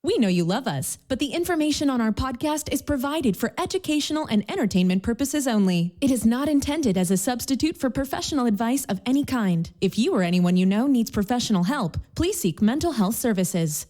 We know you love us, but the information on our podcast is provided for educational and entertainment purposes only. It is not intended as a substitute for professional advice of any kind. If you or anyone you know needs professional help, please seek mental health services.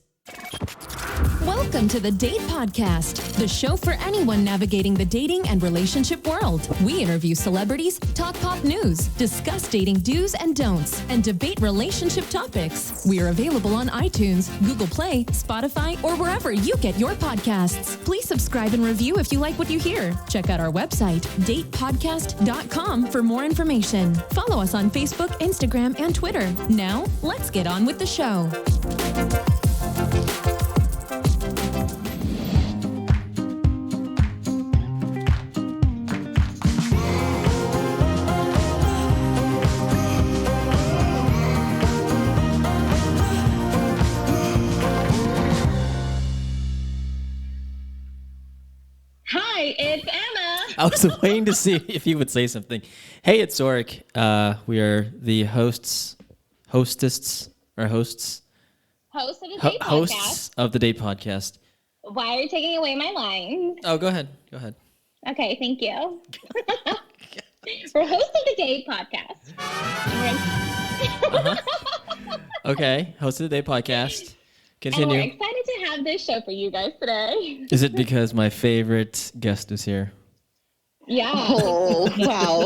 Welcome to the Date Podcast, the show for anyone navigating the dating and relationship world. We interview celebrities, talk pop news, discuss dating do's and don'ts, and debate relationship topics. We are available on iTunes, Google Play, Spotify, or wherever you get your podcasts. Please subscribe and review if you like what you hear. Check out our website, datepodcast.com, for more information. Follow us on Facebook, Instagram, and Twitter. Now, let's get on with the show. I was waiting to see if you would say something. Hey, it's Zorric. We are the hosts of the Date Podcast. Why are you taking away my lines? Oh, go ahead. Okay, thank you. We're hosts of the Date Podcast. Okay, host of the Date Podcast. Continue. And we're excited to have this show for you guys today. Is it because my favorite guest is here? Yeah. Oh, wow.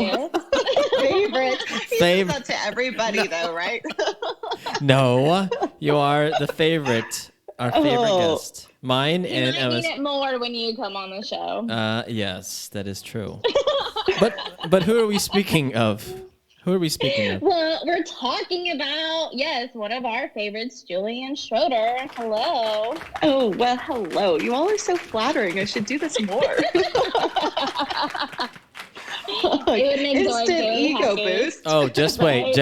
Favorite. You say that to everybody, though, right? No, you are the favorite. Our favorite guest. Mine and Emma's. I mean it more when you come on the show. Yes, that is true. But who are we speaking of? Well, we're talking about, one of our favorites, Julianne Schroeder. Hello. Oh, well, hello. You all are so flattering. I should do this more. It would make instant ego boost. Oh, just wait.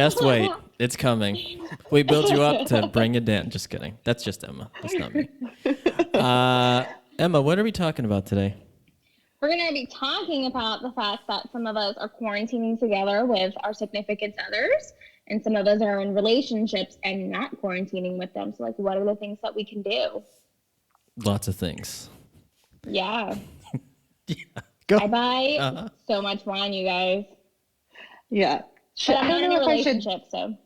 It's coming. We built you up to bring it down. Just kidding. That's just Emma. That's not me. Emma, what are we talking about today? We're going to be talking about the fact that some of us are quarantining together with our significant others, and some of us are in relationships and not quarantining with them. So, what are the things that we can do? Lots of things. Yeah. Go. I buy so much wine, you guys. Yeah. But I'm not in a relationship, so.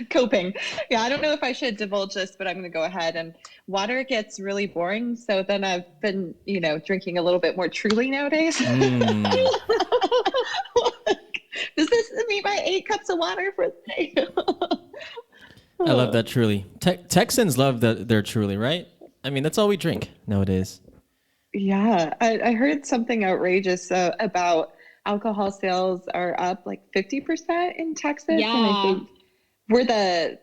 Coping. Yeah, I don't know if I should divulge this, but I'm going to go ahead. And water gets really boring, so then I've been, drinking a little bit more Truly nowadays. Does this mean my 8 cups of water for the day? I love that Truly. Texans love their Truly, right? I mean, that's all we drink nowadays. Yeah, I heard something outrageous about alcohol sales are up 50% in Texas. Yeah. And I think we're the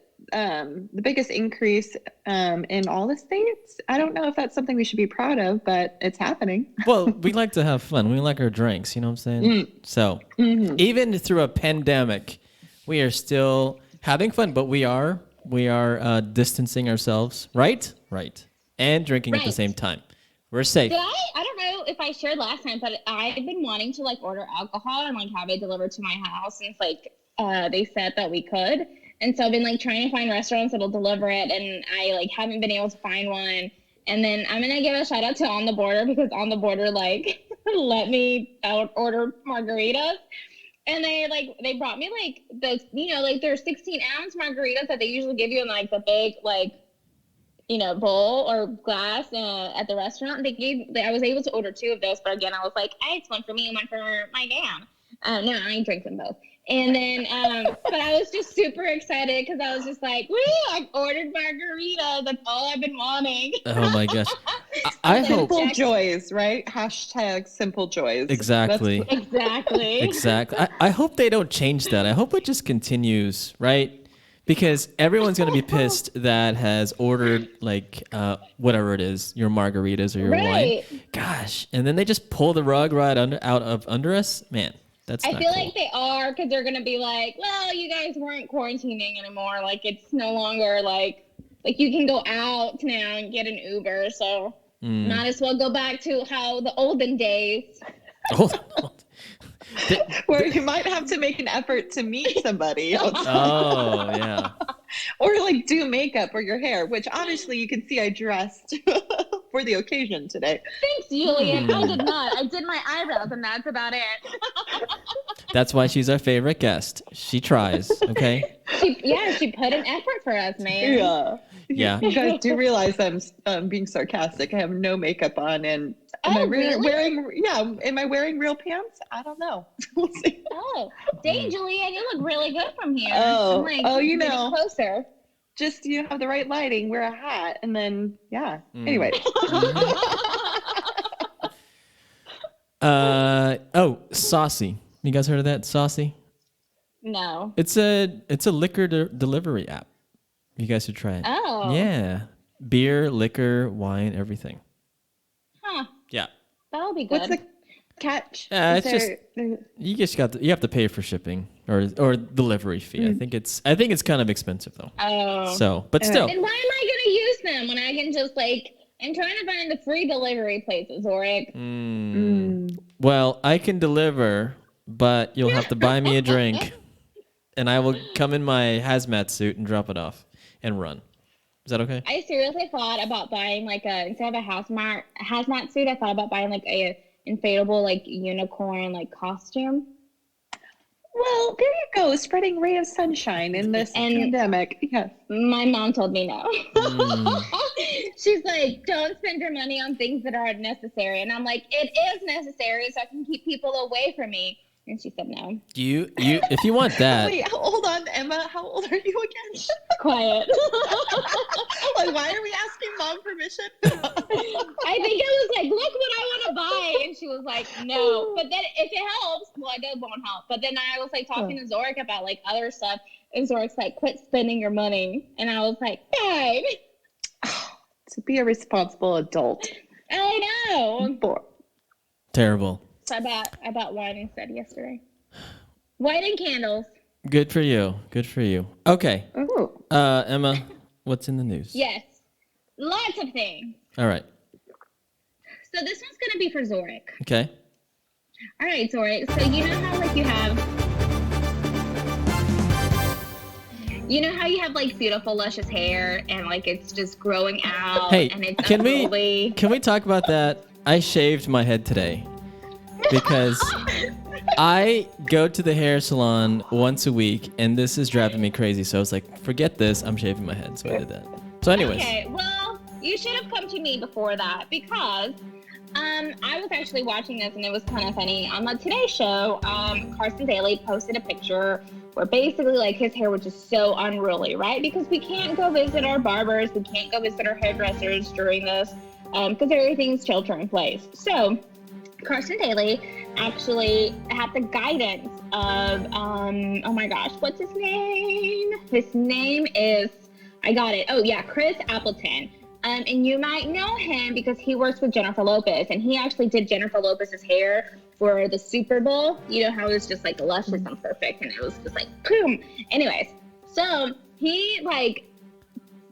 biggest increase in all the states. I don't know if that's something we should be proud of, but it's happening. Well, we like to have fun. We like our drinks, you know what I'm saying? So even through a pandemic, we are still having fun, but we are distancing ourselves, right? Right. And drinking at the same time. We're safe. I don't know if I shared last time, but I've been wanting to order alcohol and have it delivered to my house since they said that we could. And so I've been trying to find restaurants that'll deliver it, and I haven't been able to find one. And then I'm gonna give a shout out to On the Border, because On the Border let me order margaritas, and they brought me the their 16-ounce margaritas that they usually give you in the big bowl or glass at the restaurant. I was able to order 2 of those, but again I was it's one for me and one for my dad. No, I drink them both. And then, but I was just super excited because I was just woo, I ordered margaritas. That's all I've been wanting. Oh my gosh. I hope. Simple joys, right? # simple joys. Exactly. Exactly. I hope they don't change that. I hope it just continues, right? Because everyone's going to be pissed that has ordered whatever it is, your margaritas or your wine. Gosh. And then they just pull the rug right under us. Man. That's I not feel cool. they are, because they're going to be well, you guys weren't quarantining anymore. It's no longer you can go out now and get an Uber. So might as well go back to how the olden days. Where you might have to make an effort to meet somebody. Oh, yeah. Or like do makeup or your hair, which honestly you can see I dressed for the occasion today. Thanks, Julian. I did not. I did my eyebrows, and that's about it. That's why she's our favorite guest. She tries, okay? She put in effort for us, man. Yeah. You guys do realize I'm being sarcastic. I have no makeup on, and am I wearing real pants? I don't know. We'll see. Oh, dang, Julianne, you look really good from here. Oh, you know, closer. Just you have the right lighting, wear a hat, and then Anyway. Saucy. You guys heard of that? Saucy? No. It's a liquor delivery app. You guys should try it. Oh. Yeah. Beer, liquor, wine, everything. Huh. Yeah. That'll be good. What's the catch? You have to pay for shipping or delivery fee. I think it's kind of expensive though. Oh. So, but still. And why am I gonna use them when I can just I'm trying to find the free delivery places, Zorric. Well, I can deliver, but you'll have to buy me a drink, and I will come in my hazmat suit and drop it off and run. Is that okay? I seriously thought about buying instead of a hazmat suit, I thought about buying a inflatable unicorn costume. Well, there you go, spreading ray of sunshine in this pandemic. Yes. My mom told me no. She's like, don't spend your money on things that are unnecessary. And I'm like, it is necessary so I can keep people away from me. And she said no. You if you want that. Wait, hold on, Emma. How old are you again? Quiet. Why are we asking mom permission? I think I was like, look what I want to buy. And she was like, no. But then if it helps, well, it won't help. But then I was talking to Zorric about other stuff. And Zorric's like, quit spending your money. And I was like, fine. To be a responsible adult. I know. Terrible. So I bought wine instead yesterday. Wine and candles. Good for you. Good for you. Okay. Ooh. Emma, what's in the news? Yes. Lots of things. All right. So this one's going to be for Zorric. Okay. All right, Zorric. So you know how you have beautiful luscious hair and it's just growing out. Hey, and it's can unruly. we talk about that? I shaved my head today because I go to the hair salon once a week and this is driving me crazy. So I was like, forget this. I'm shaving my head. So I did that. So anyways. Okay, well, you should have come to me before that because I was actually watching this and it was kind of funny. On the Today Show, Carson Daly posted a picture where basically his hair was just so unruly, right? Because we can't go visit our barbers, we can't go visit our hairdressers during this because everything's shelter in place. So Carson Daly actually had the guidance of, oh my gosh, what's his name? His name is, I got it. Oh yeah, Chris Appleton. And you might know him because he works with Jennifer Lopez, and he actually did Jennifer Lopez's hair for the Super Bowl. You know how it was just luscious and perfect, and it was just boom. Anyways, so he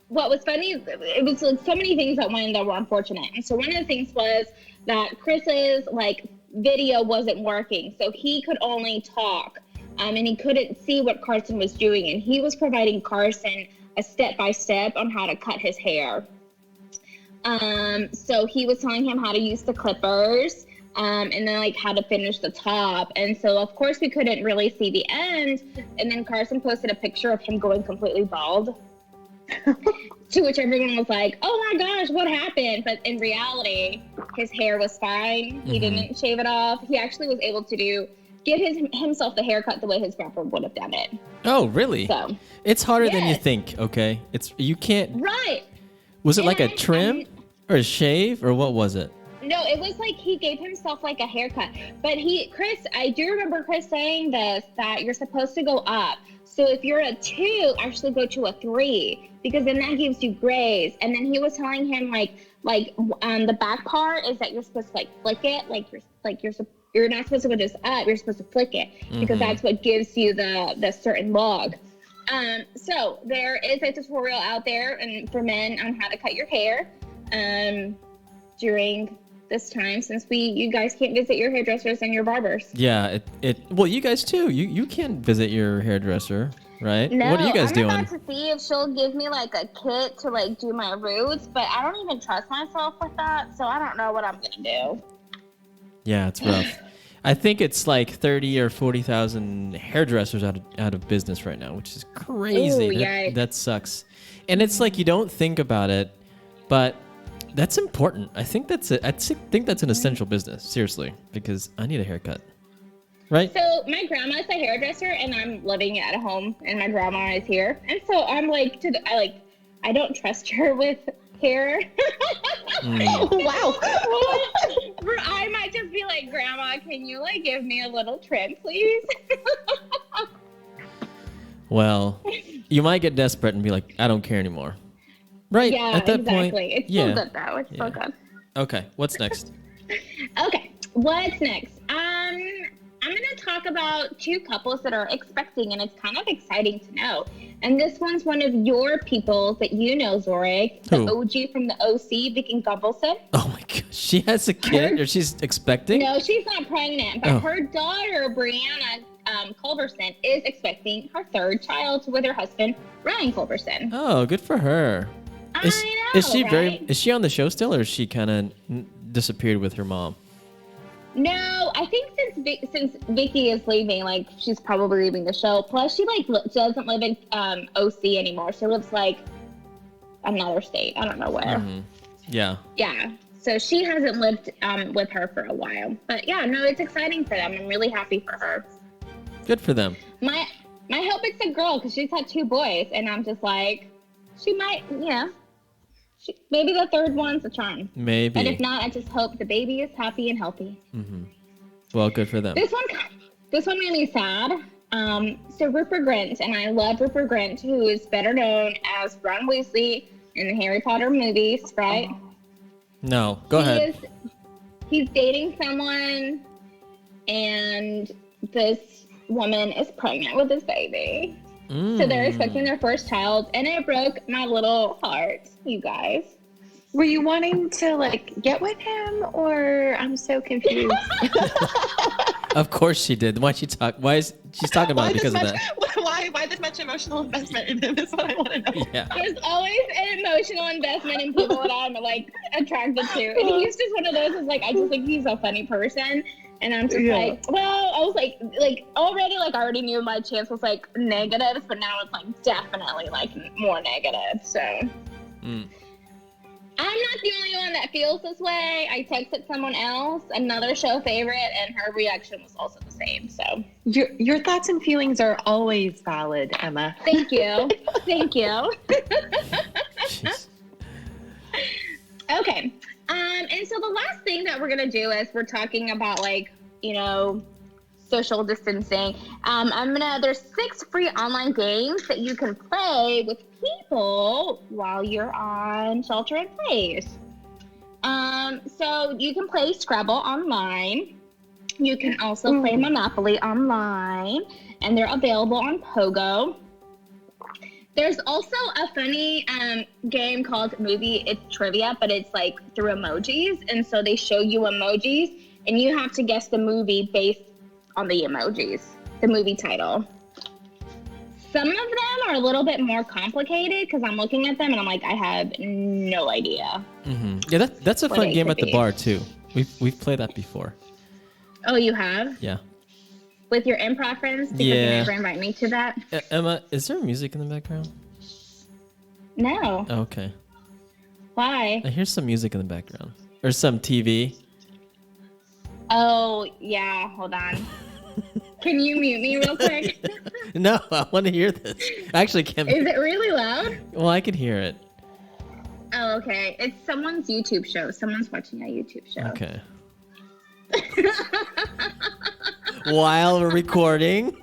what was funny, it was so many things that were unfortunate. And so one of the things was that Chris's video wasn't working, so he could only talk, and he couldn't see what Carson was doing, and he was providing Carson a step-by-step on how to cut his hair. So he was telling him how to use the clippers, and then how to finish the top. And so of course we couldn't really see the end. And then Carson posted a picture of him going completely bald. To which everyone was like, oh my gosh, what happened? But in reality, his hair was fine. He didn't shave it off. He actually was able to give himself the haircut the way his barber would have done it. Oh, really? So it's harder than you think, okay? You can't. Right. Was it a trim or a shave or what was it? No, it was he gave himself a haircut. But Chris, I do remember Chris saying this, that you're supposed to go up. So if you're a 2, actually go to a 3, because then that gives you grays. And then he was telling him the back part is that you're supposed to flick it, you're not supposed to go just up, you're supposed to flick it, because that's what gives you the certain log. So there is a tutorial out there and for men on how to cut your hair during this time, since you guys can't visit your hairdressers and your barbers. Yeah, well, you guys too. You can't visit your hairdresser. right? No, What are you guys I'm doing? about to see if she'll give me like a kit to like do my roots, but I don't even trust myself with that, so I don't know what I'm gonna do. Yeah, it's rough. I think it's like 30 or 40,000 hairdressers out of business right now, which is crazy. Ooh, yikes. That sucks. And it's like you don't think about it, but that's important. I think that's an essential business, seriously, because I need a haircut. Right? So my grandma's a hairdresser, and I'm living at home, and my grandma is here, and so I'm like, I don't trust her with hair. Wow. I might just be like, Grandma, can you like give me a little trim, please? Well, you might get desperate and be like, I don't care anymore. Right? Yeah, At that exactly. point, It's so good though. It's so good. Okay, what's next? Okay, what's next? I'm going to talk about two couples that are expecting, and it's kind of exciting to know. And this one's one of your people that you know, Zorric, the Who? OG from the OC, Vicky Gumbelson. Oh my gosh, she has a kid, or she's expecting? No, she's not pregnant, but her daughter, Brianna Culberson, is expecting her third child with her husband, Ryan Culberson. Oh, good for her. I know, Is she right? Is she on the show still, or is she kind of disappeared with her mom? No, I think since Vicky is leaving, like she's probably leaving the show. Plus, she like doesn't live in OC anymore. She lives like another state. I don't know where. Mm-hmm. Yeah. Yeah. So she hasn't lived with her for a while. But yeah, no, it's exciting for them. I'm really happy for her. Good for them. My hope it's a girl because she's had two boys, and I'm just like, she might, maybe the third one's a charm. Maybe. But if not, I just hope the baby is happy and healthy. Mm-hmm. Well, good for them. This one made me sad. So Rupert Grint, and I love Rupert Grint, who is better known as Ron Weasley in the Harry Potter movies, right? No, go ahead. He's dating someone, and this woman is pregnant with his baby. So they're expecting their first child, and it broke my little heart, you guys. Were you wanting to like get with him, or I'm so confused? Of course she did. Why she's talking about it because of that? Why this much emotional investment in him is what I want to know. Yeah. There's always an emotional investment in people that I'm like attracted to, and he's just one of those. Is like I just think he's a funny person. And I'm just like, well, I was like already, like, I already knew my chance was, like, negatives, but now it's, like, definitely, like, more negative, so. I'm not the only one that feels this way. I texted someone else, another show favorite, and her reaction was also the same, so. Your thoughts and feelings are always valid, Emma. Thank you. Thank you. Okay. And so the last thing that we're going to do is we're talking about like, social distancing. There's 6 free online games that you can play with people while you're on shelter in place. So you can play Scrabble online. You can also play Monopoly online, and they're available on Pogo. There's also a funny game called Movie It's Trivia, but it's like through emojis. And so they show you emojis, and you have to guess the movie based on the emojis, the movie title. Some of them are a little bit more complicated because I'm looking at them and I'm like, I have no idea. Mm-hmm. Yeah, that's a fun game at the bar too. We've played that before. Oh, you have? Yeah. With your improv friends? Because you never invite me to that. Emma, is there music in the background? No. Oh, okay. Why? I hear some music in the background. Or some TV. Oh, yeah. Hold on. Can you mute me real quick? No, I want to hear this. Actually, can't. Is it really loud? Well, I could hear it. Oh, okay. It's someone's YouTube show. Someone's watching a YouTube show. Okay. While we're recording.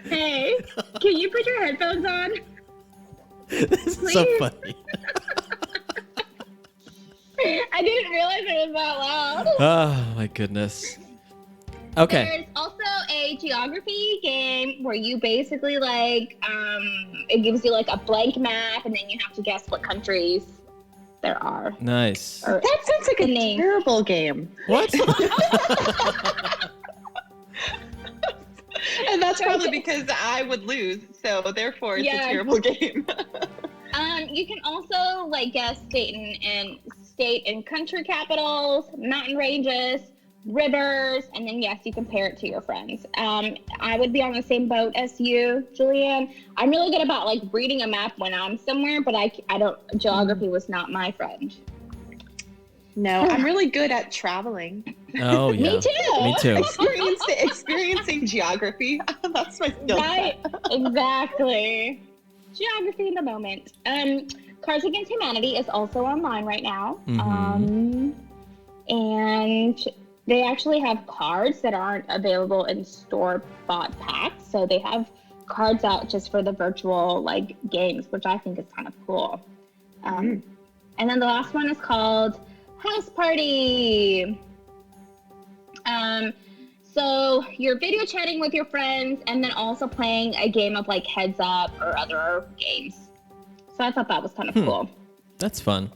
Hey, can you put your headphones on? This is so funny. I didn't realize it was that loud. Oh my goodness. Okay. There's also a geography game where you basically like, it gives you like a blank map and then you have to guess what countries there are. Nice. That sounds like a terrible game. What? And that's probably because I would lose, so therefore it's a terrible game. You can also like guess state and country capitals, mountain ranges, rivers, and then yes, you compare it to your friends. I would be on the same boat as you, Julianne. I'm really good about like reading a map when I'm somewhere, but I don't. Geography was not my friend. No, I'm really good at traveling. Oh yeah. Me too. Experiencing geography. That's my skill set. Right. Exactly. Geography in the moment. Cards Against Humanity is also online right now. And they actually have cards that aren't available in store-bought packs. So they have cards out just for the virtual like games, which I think is kind of cool. And then the last one is called House Party. So you're video chatting with your friends and then also playing a game of like Heads Up or other games. So I thought that was kind of cool. That's fun.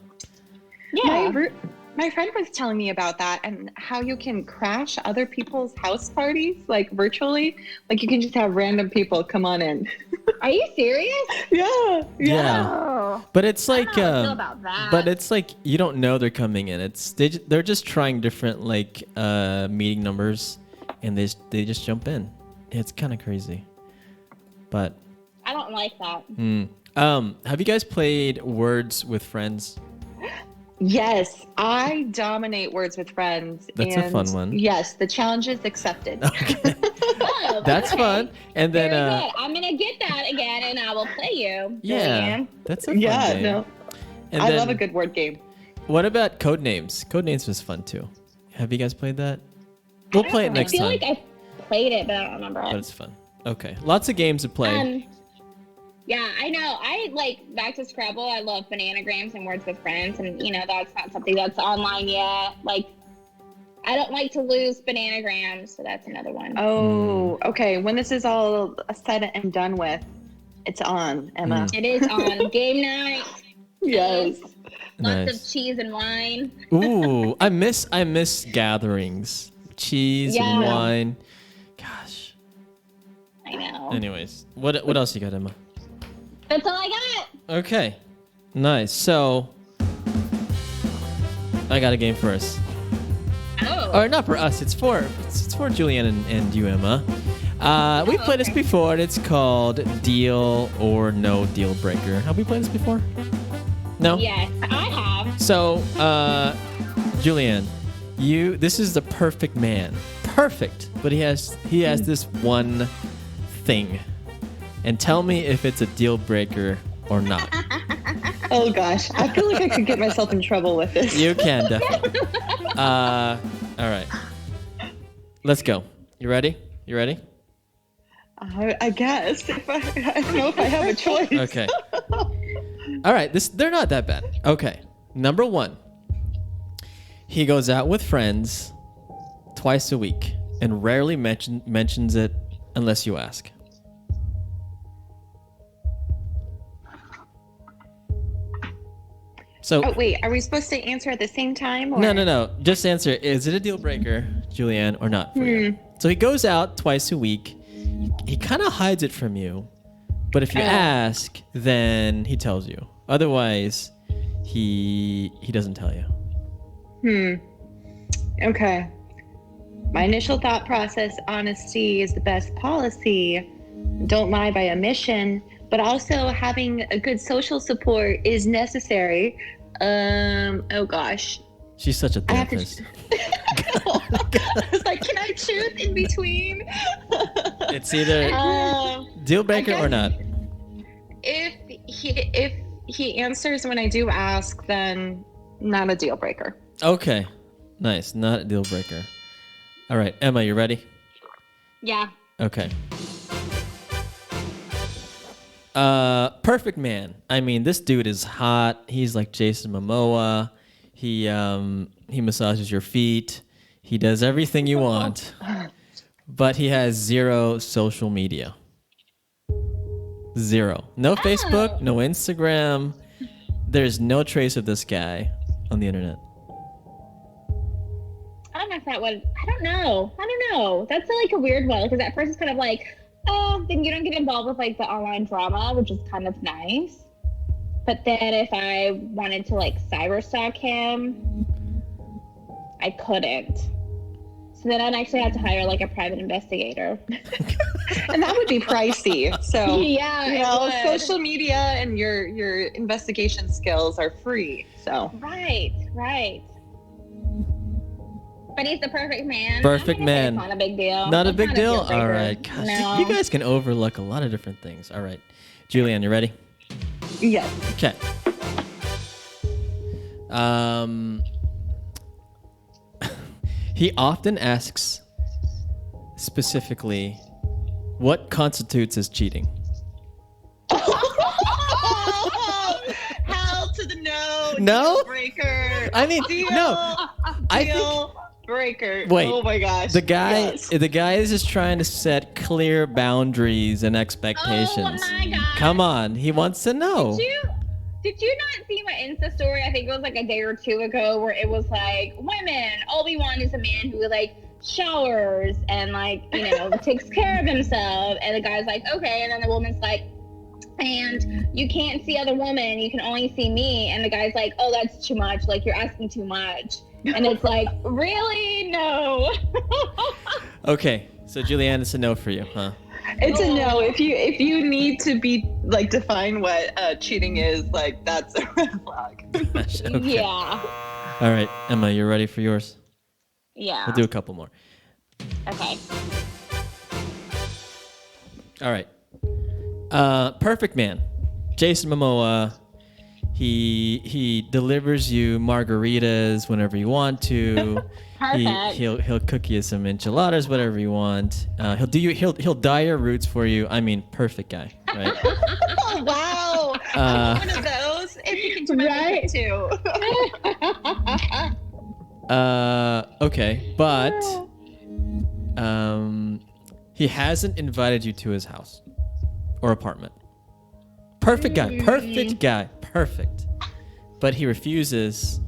Yeah. My friend was telling me about that and how you can crash other people's house parties, like virtually. Like you can just have random people come on in. Are you serious? Yeah. Oh. But it's like, I don't know how I feel about that. but it's like you don't know they're coming in. They're just trying different like meeting numbers, and they just jump in. It's kind of crazy. But I don't like that. have you guys played Words with Friends? Yes, I dominate Words with Friends. That's a fun one. Yes, the challenge is accepted. Okay. Oh, That's okay. fun. And then Very good. I'm gonna get that again, and I will play you. yeah, Julianne. that's a fun game. No, And I then, love a good word game. What about Codenames? Codenames was fun too. Have you guys played that? We'll play it next I feel time. like I played it, but I don't remember But it. it's fun. Okay, lots of games to play. Yeah, I know. I like back to Scrabble. I love bananagrams and Words with Friends, and that's not something that's online yet. Like, I don't like to lose bananagrams, so that's another one. Oh, okay. When this is all said and done with, it's on, Emma. It is on game night. Yes. Lots of cheese and wine. Ooh, I miss gatherings, cheese and wine. Gosh. I know. Anyways, what else you got, Emma? That's all I got. Okay, nice. So I got a game for us. Oh. Or not for us. It's for Julianne and you, Emma. We've played this before, and it's called Deal or No Deal Breaker. Have we played this before? No. Yes, I have. So, Julianne, this is the perfect man. Perfect, but he has this one thing. And tell me if it's a deal breaker or not. Oh gosh, I feel like I could get myself in trouble with this. You can definitely. All right. Let's go. You ready? I guess. I don't know if I have a choice. Okay. All right. They're not that bad. Okay. Number 1. He goes out with friends twice a week and rarely mentions it unless you ask. So, Oh wait, are we supposed to answer at the same time? Or? No. Just answer. Is it a deal breaker, Julianne, or not for you? So he goes out twice a week. He kind of hides it from you, but if you ask, then he tells you. Otherwise, he doesn't tell you. Okay. My initial thought process: honesty is the best policy. Don't lie by omission. But also having a good social support is necessary. Oh gosh. She's such a therapist. I was like, can I choose in between? It's either deal breaker or not. If he answers when I do ask, then not a deal breaker. Okay. Nice. Not a deal breaker. All right. Emma, you ready? Yeah. Okay. Perfect man. I mean, this dude is hot. He's like Jason Momoa. He massages your feet. He does everything you want. But he has 0 social media. 0. No Facebook, no Instagram. There's no trace of this guy on the internet. I don't know if that would. I don't know. That's like a weird one because at first it's kind of like, oh, then you don't get involved with like the online drama, which is kind of nice. But then if I wanted to like cyber stalk him, I couldn't. So then I'd actually have to hire like a private investigator. And that would be pricey. So yeah, social media and your investigation skills are free. So right. But he's the perfect man. Perfect man. It's not a big deal. Not a It's big not deal? deal breaker. All right. Gosh, No. you guys can overlook a lot of different things. All right. Julianne, you ready? yes. Okay. He often asks specifically what constitutes as cheating. Hell to the no. No? Deal breaker. I mean, no. I think Deal breaker. Wait, Oh my gosh. the guy Yes. is just trying to set clear boundaries and expectations. Oh my God. Come on, he wants to know. Did you not see my Insta story? I think it was like a day or two ago where it was like, women, all we want is a man who like showers and like, takes care of himself. And the guy's like, okay. And then the woman's like, and you can't see other women, you can only see me. And the guy's like, oh, that's too much. Like, you're asking too much. And it's like, really? No. Okay, so Julianne, it's a no for you, huh? It's a no. If you need to be like define what cheating is, like that's a red flag. Gosh, okay. Yeah. All right, Emma, you ready for yours? Yeah. We'll do a couple more. Okay. All right. Perfect man. Jason Momoa. He delivers you margaritas whenever you want to. Perfect. He'll cook you some enchiladas, whatever you want. He'll dye your roots for you. I mean, perfect guy, right? Oh wow! I'm one of those. If you can turn Right. it into. Okay, but he hasn't invited you to his house or apartment. Perfect guy, perfect. But he refuses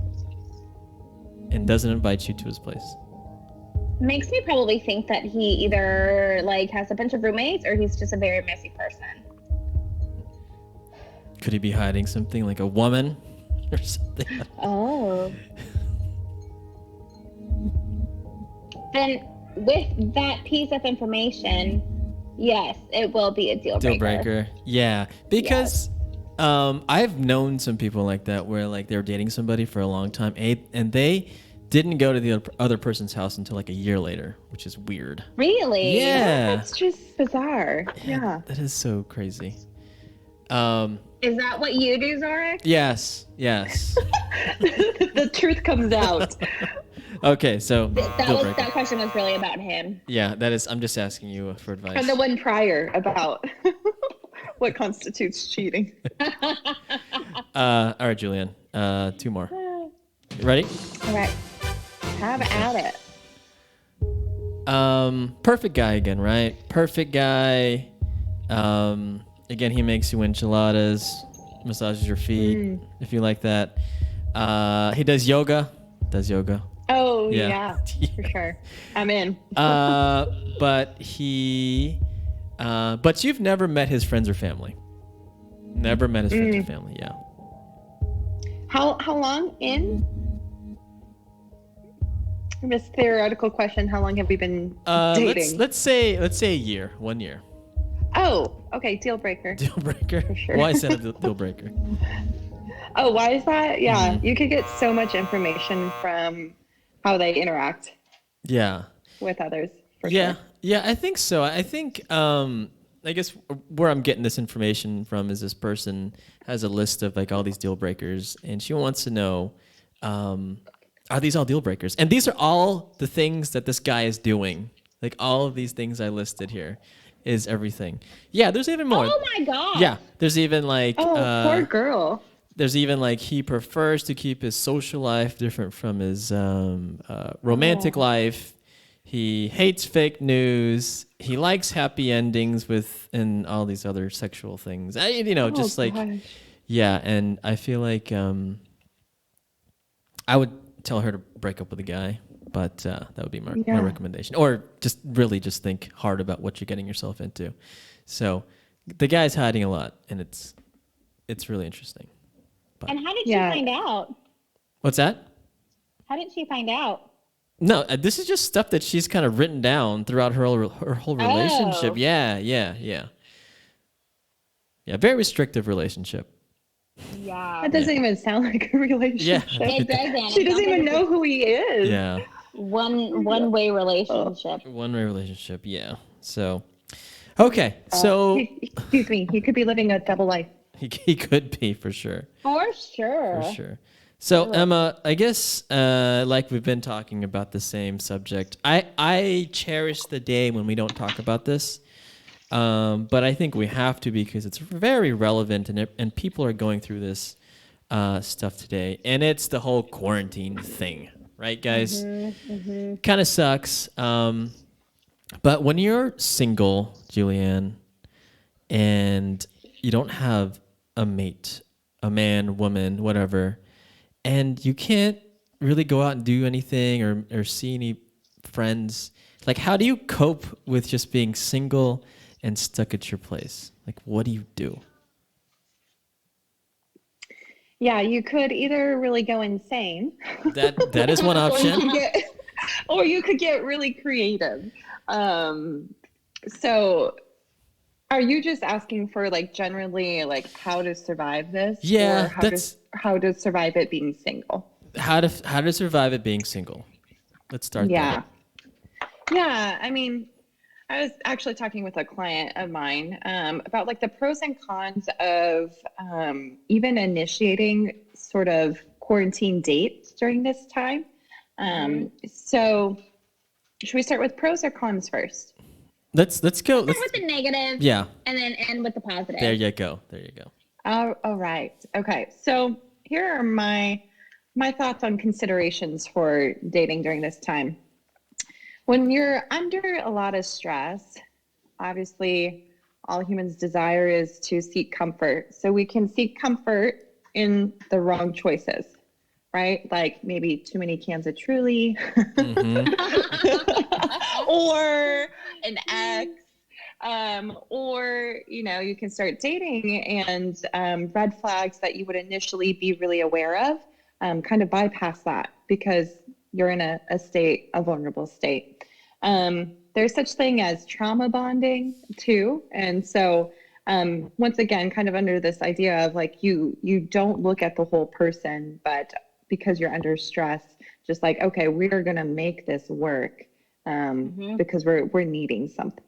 and doesn't invite you to his place. Makes me probably think that he either like has a bunch of roommates or he's just a very messy person. Could he be hiding something like a woman or something? Oh. Then with that piece of information, yes, it will be a deal breaker. Deal breaker. Yeah, because I've known some people like that where like they were dating somebody for a long time and they didn't go to the other person's house until like a year later, which is weird. Really? Yeah. That's just bizarre. Yeah. That is so crazy. Is that what you do, Zorric? Yes. The truth comes out. Okay, so That question was really about him. Yeah, that is. I'm just asking you for advice. And the one prior about what constitutes cheating. All right, Julianne. 2 more. Ready? All right. Have at it. Perfect guy again, right? Perfect guy. Again, he makes you enchiladas, massages your feet if you like that. He does yoga. Oh, Yeah. yeah, for sure. I'm in. But you've never met his friends or family. Never met his friends or family. Yeah. How long in? This theoretical question. How long have we been dating? Let's say a year. 1 year. Oh, okay. Deal breaker. Deal breaker. For sure. Why is that a deal breaker? Oh, why is that? Yeah, you could get so much information from how they interact Yeah. with others. For Yeah. sure. Yeah, I think so. I think I guess where I'm getting this information from is this person has a list of like all these deal breakers and she wants to know are these all deal breakers? And these are all the things that this guy is doing. Like all of these things I listed here is everything. Yeah, there's even more. Oh my god. Yeah, there's even like Oh, poor girl. there's even like he prefers to keep his social life different from his romantic life. He hates fake news. He likes happy endings and all these other sexual things. Just like, gosh. yeah. And I feel like I would tell her to break up with a guy But that would be my recommendation. Or just really just think hard about what you're getting yourself into. So the guy's hiding a lot, and it's really interesting. But, and how did she find out? What's that? How did she find out? No, this is just stuff that she's kind of written down throughout her whole relationship. Oh. Yeah. Very restrictive relationship. Yeah. That doesn't even sound like a relationship. Yeah. It doesn't. She doesn't even know who he is. Yeah. One-way relationship. One-way relationship, yeah. So, okay. So, Excuse me. He could be living a double life. he could be for sure. For sure. For sure. So, Emma, I guess like we've been talking about the same subject, I cherish the day when we don't talk about this. But I think we have to because it's very relevant and people are going through this stuff today. And it's the whole quarantine thing, right, guys? Kind of sucks. But when you're single, Julianne, and you don't have a mate, a man, woman, whatever, and you can't really go out and do anything or see any friends, like how do you cope with just being single and stuck at your place? Like, what do you do? Yeah, you could either really go insane. That is one option. Or you could get really creative. So are you just asking for like generally like how to survive this? Yeah, or how to survive it being single? How to survive it being single. Let's start there. Yeah, I mean, I was actually talking with a client of mine about like the pros and cons of even initiating sort of quarantine dates during this time. So should we start with pros or cons first? Let's go. Start with the negative. Yeah. And then end with the positive. There you go. All right. Okay. So here are my thoughts on considerations for dating during this time. When you're under a lot of stress, obviously all humans desire is to seek comfort. So we can seek comfort in the wrong choices, right? Like maybe too many cans of Truly or an ex. Or, you can start dating and red flags that you would initially be really aware of, kind of bypass that because you're in a vulnerable state. There's such thing as trauma bonding too. And so, once again, kind of under this idea of like, you don't look at the whole person, but because you're under stress, just like, okay, we're going to make this work, because we're needing something.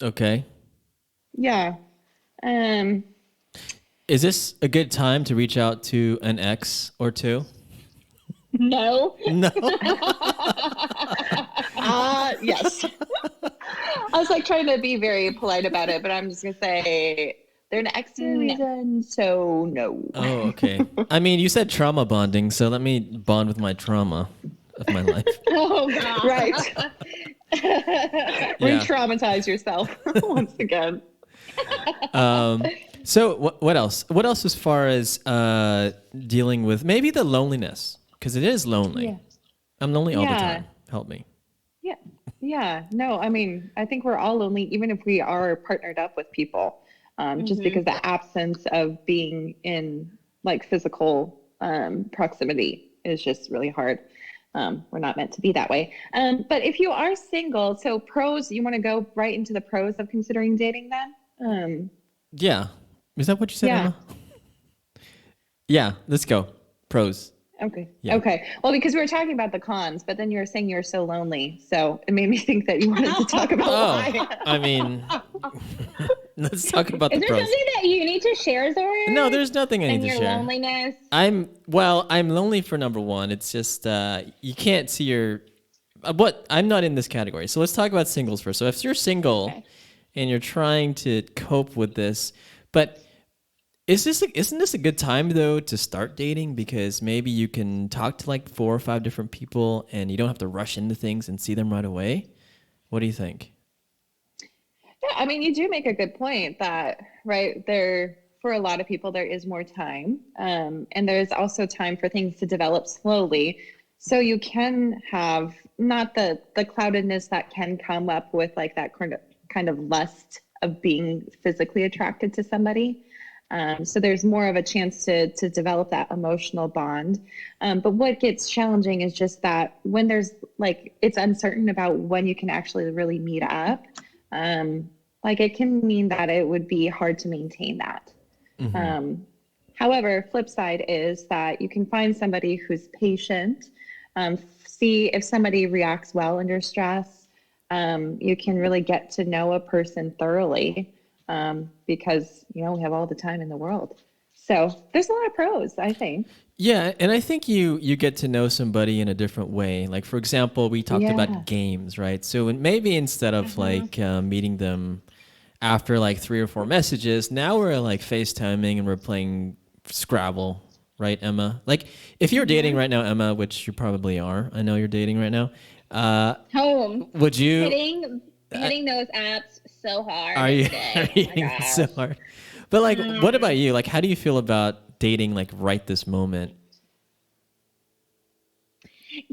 Okay. Yeah. Is this a good time to reach out to an ex or two? No. No. Yes. I was like trying to be very polite about it, but I'm just going to say they're an extra reason, so no. Oh, okay. I mean, you said trauma bonding, so let me bond with my trauma of my life. Oh, God. Right. Re-traumatize yourself once again. So what else? What else as far as dealing with maybe the loneliness? Because it is lonely. Yeah. I'm lonely all the time. Help me. Yeah. Yeah. No, I mean, I think we're all lonely, even if we are partnered up with people, just because the absence of being in like physical proximity is just really hard. We're not meant to be that way. But if you are single, so pros, you want to go right into the pros of considering dating then? Yeah. Is that what you said, Yeah. Emma? Yeah, let's go. Pros. Okay. Yeah. Okay. Well, because we were talking about the cons, but then you were saying you're so lonely. So it made me think that you wanted to talk about why. I mean, let's talk about Is the there pros. something that you need to share, Zorric? No, there's nothing I need in to your share. loneliness? I'm lonely for number one. It's just you can't see your I'm not in this category. So let's talk about singles first. So if you're single and you're trying to cope with this, but isn't this a good time though to start dating, because maybe you can talk to like 4 or 5 different people and you don't have to rush into things and see them right away? What do you think? Yeah, I mean, you do make a good point that, right, for a lot of people, there is more time. And there's also time for things to develop slowly. So you can have not the cloudedness that can come up with like that kind of lust of being physically attracted to somebody. So there's more of a chance to develop that emotional bond. But what gets challenging is just that when there's like, it's uncertain about when you can actually really meet up. Like it can mean that it would be hard to maintain that. However, flip side is that you can find somebody who's patient, see if somebody reacts well under stress. You can really get to know a person thoroughly because you don't have all the time in the world. So there's a lot of pros, I think. Yeah, and I think you get to know somebody in a different way. Like for example, we talked about games, right? So maybe instead of like meeting them after like 3 or 4 messages, now we're like FaceTiming and we're playing Scrabble, right, Emma? Like if you're dating right now, Emma, which you probably are, I know you're dating right now. Home. Would you hitting those apps so hard? Are you today. hitting so hard? But like, what about you? Like, how do you feel about dating like right this moment?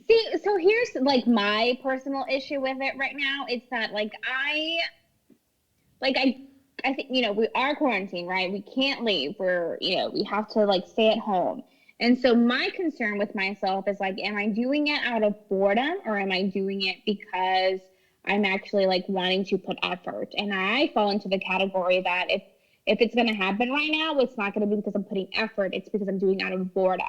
See, so here's like my personal issue with it right now. It's that I think, we are quarantined, right? We can't leave. We have to like stay at home. And so my concern with myself is like, am I doing it out of boredom or am I doing it because I'm actually like wanting to put effort? And I fall into the category that if it's going to happen right now, it's not going to be because I'm putting effort. It's because I'm doing it out of boredom.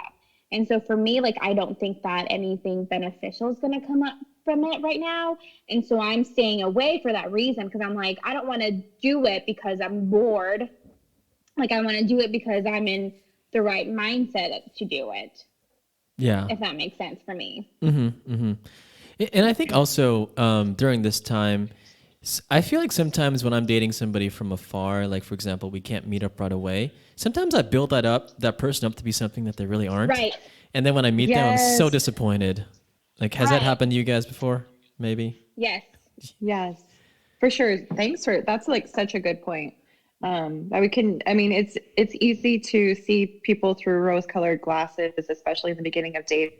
And so for me, like, I don't think that anything beneficial is going to come up from it right now. And so I'm staying away for that reason, because I'm like, I don't want to do it because I'm bored. Like, I want to do it because I'm in the right mindset to do it. Yeah. If that makes sense for me. Mm-hmm, mm-hmm. And I think also during this time, I feel like sometimes when I'm dating somebody from afar, like for example, we can't meet up right away. Sometimes I build that person up to be something that they really aren't. Right. And then when I meet them, I'm so disappointed. Like, has that happened to you guys before? Maybe. Yes. Yes, for sure. That's like such a good point. It's easy to see people through rose-colored glasses, especially in the beginning of dating.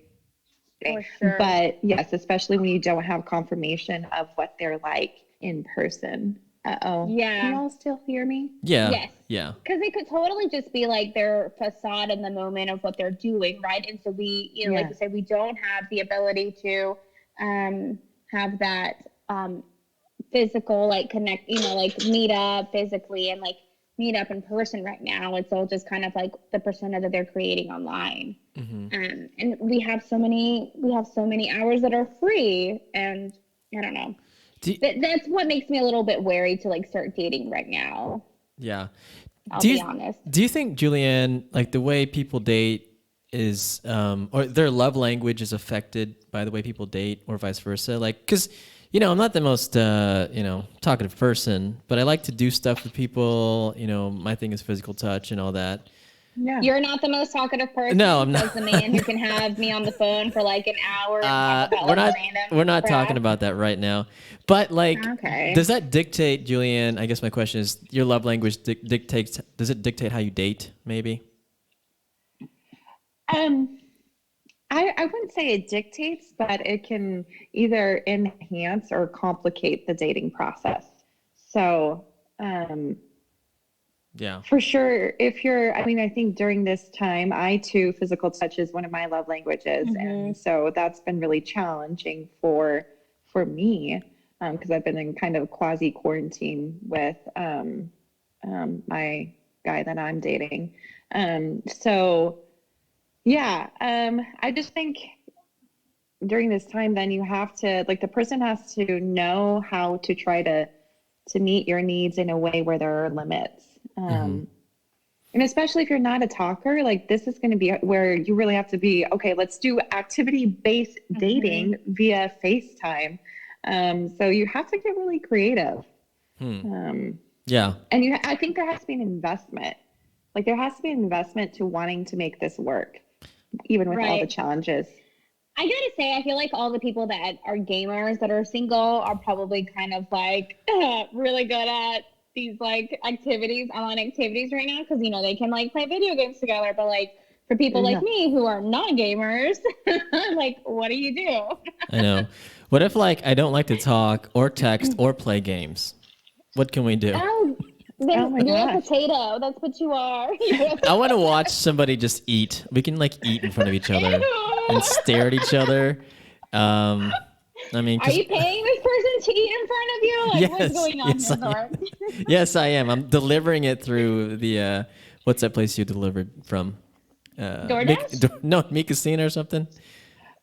For sure. But yes, especially when you don't have confirmation of what they're like in person. Uh-oh. Yeah. Can you all still hear me? Yeah. Yes. Yeah. Because it could totally just be like their facade in the moment of what they're doing, right? And so we, like you said, we don't have the ability to have that physical, like connect, like meet up physically and like meet up in person right now. It's all just kind of like the persona that they're creating online. Mm-hmm. And we have so many hours that are free, and I don't know. That's what makes me a little bit wary to like start dating right now. Yeah. I'll be honest. Do you think, Julianne, like the way people date is, or their love language is affected by the way people date, or vice versa? Like, because, I'm not the most, talkative person, but I like to do stuff with people. My thing is physical touch and all that. Yeah. You're not the most talkative person. No, I'm not. As the man who can have me on the phone for like an hour. And talk about we're not talking about that right now. But like, okay. Does that dictate, Julianne? I guess my question is, your love language dictates. Does it dictate how you date? Maybe. I wouldn't say it dictates, but it can either enhance or complicate the dating process. So, yeah, for sure. I think during this time, physical touch is one of my love languages. Mm-hmm. And so that's been really challenging for me, because I've been in kind of quasi quarantine with my guy that I'm dating. I just think during this time, then you have to, like, the person has to know how to try to meet your needs in a way where there are limits. And especially if you're not a talker, like, this is going to be where you really have to be, okay, let's do activity-based dating via FaceTime. So you have to get really creative. Yeah. And I think there has to be an investment. Like, there has to be an investment to wanting to make this work, even with all the challenges. I gotta say, I feel like all the people that are gamers that are single are probably kind of like really good at these like online activities right now, because they can like play video games together. But like for people like me who are not gamers, like, what do you do? I know. What if like I don't like to talk or text or play games? What can we do? Oh, then you're a potato. That's what you are. I want to watch somebody just eat. We can like eat in front of each other and stare at each other. I mean, are you paying this person to eat in front of you? Like, what's going on here, Zorric? Yes, I am. I'm delivering it through the what's that place you delivered from? DoorDash? Mi Casino or something.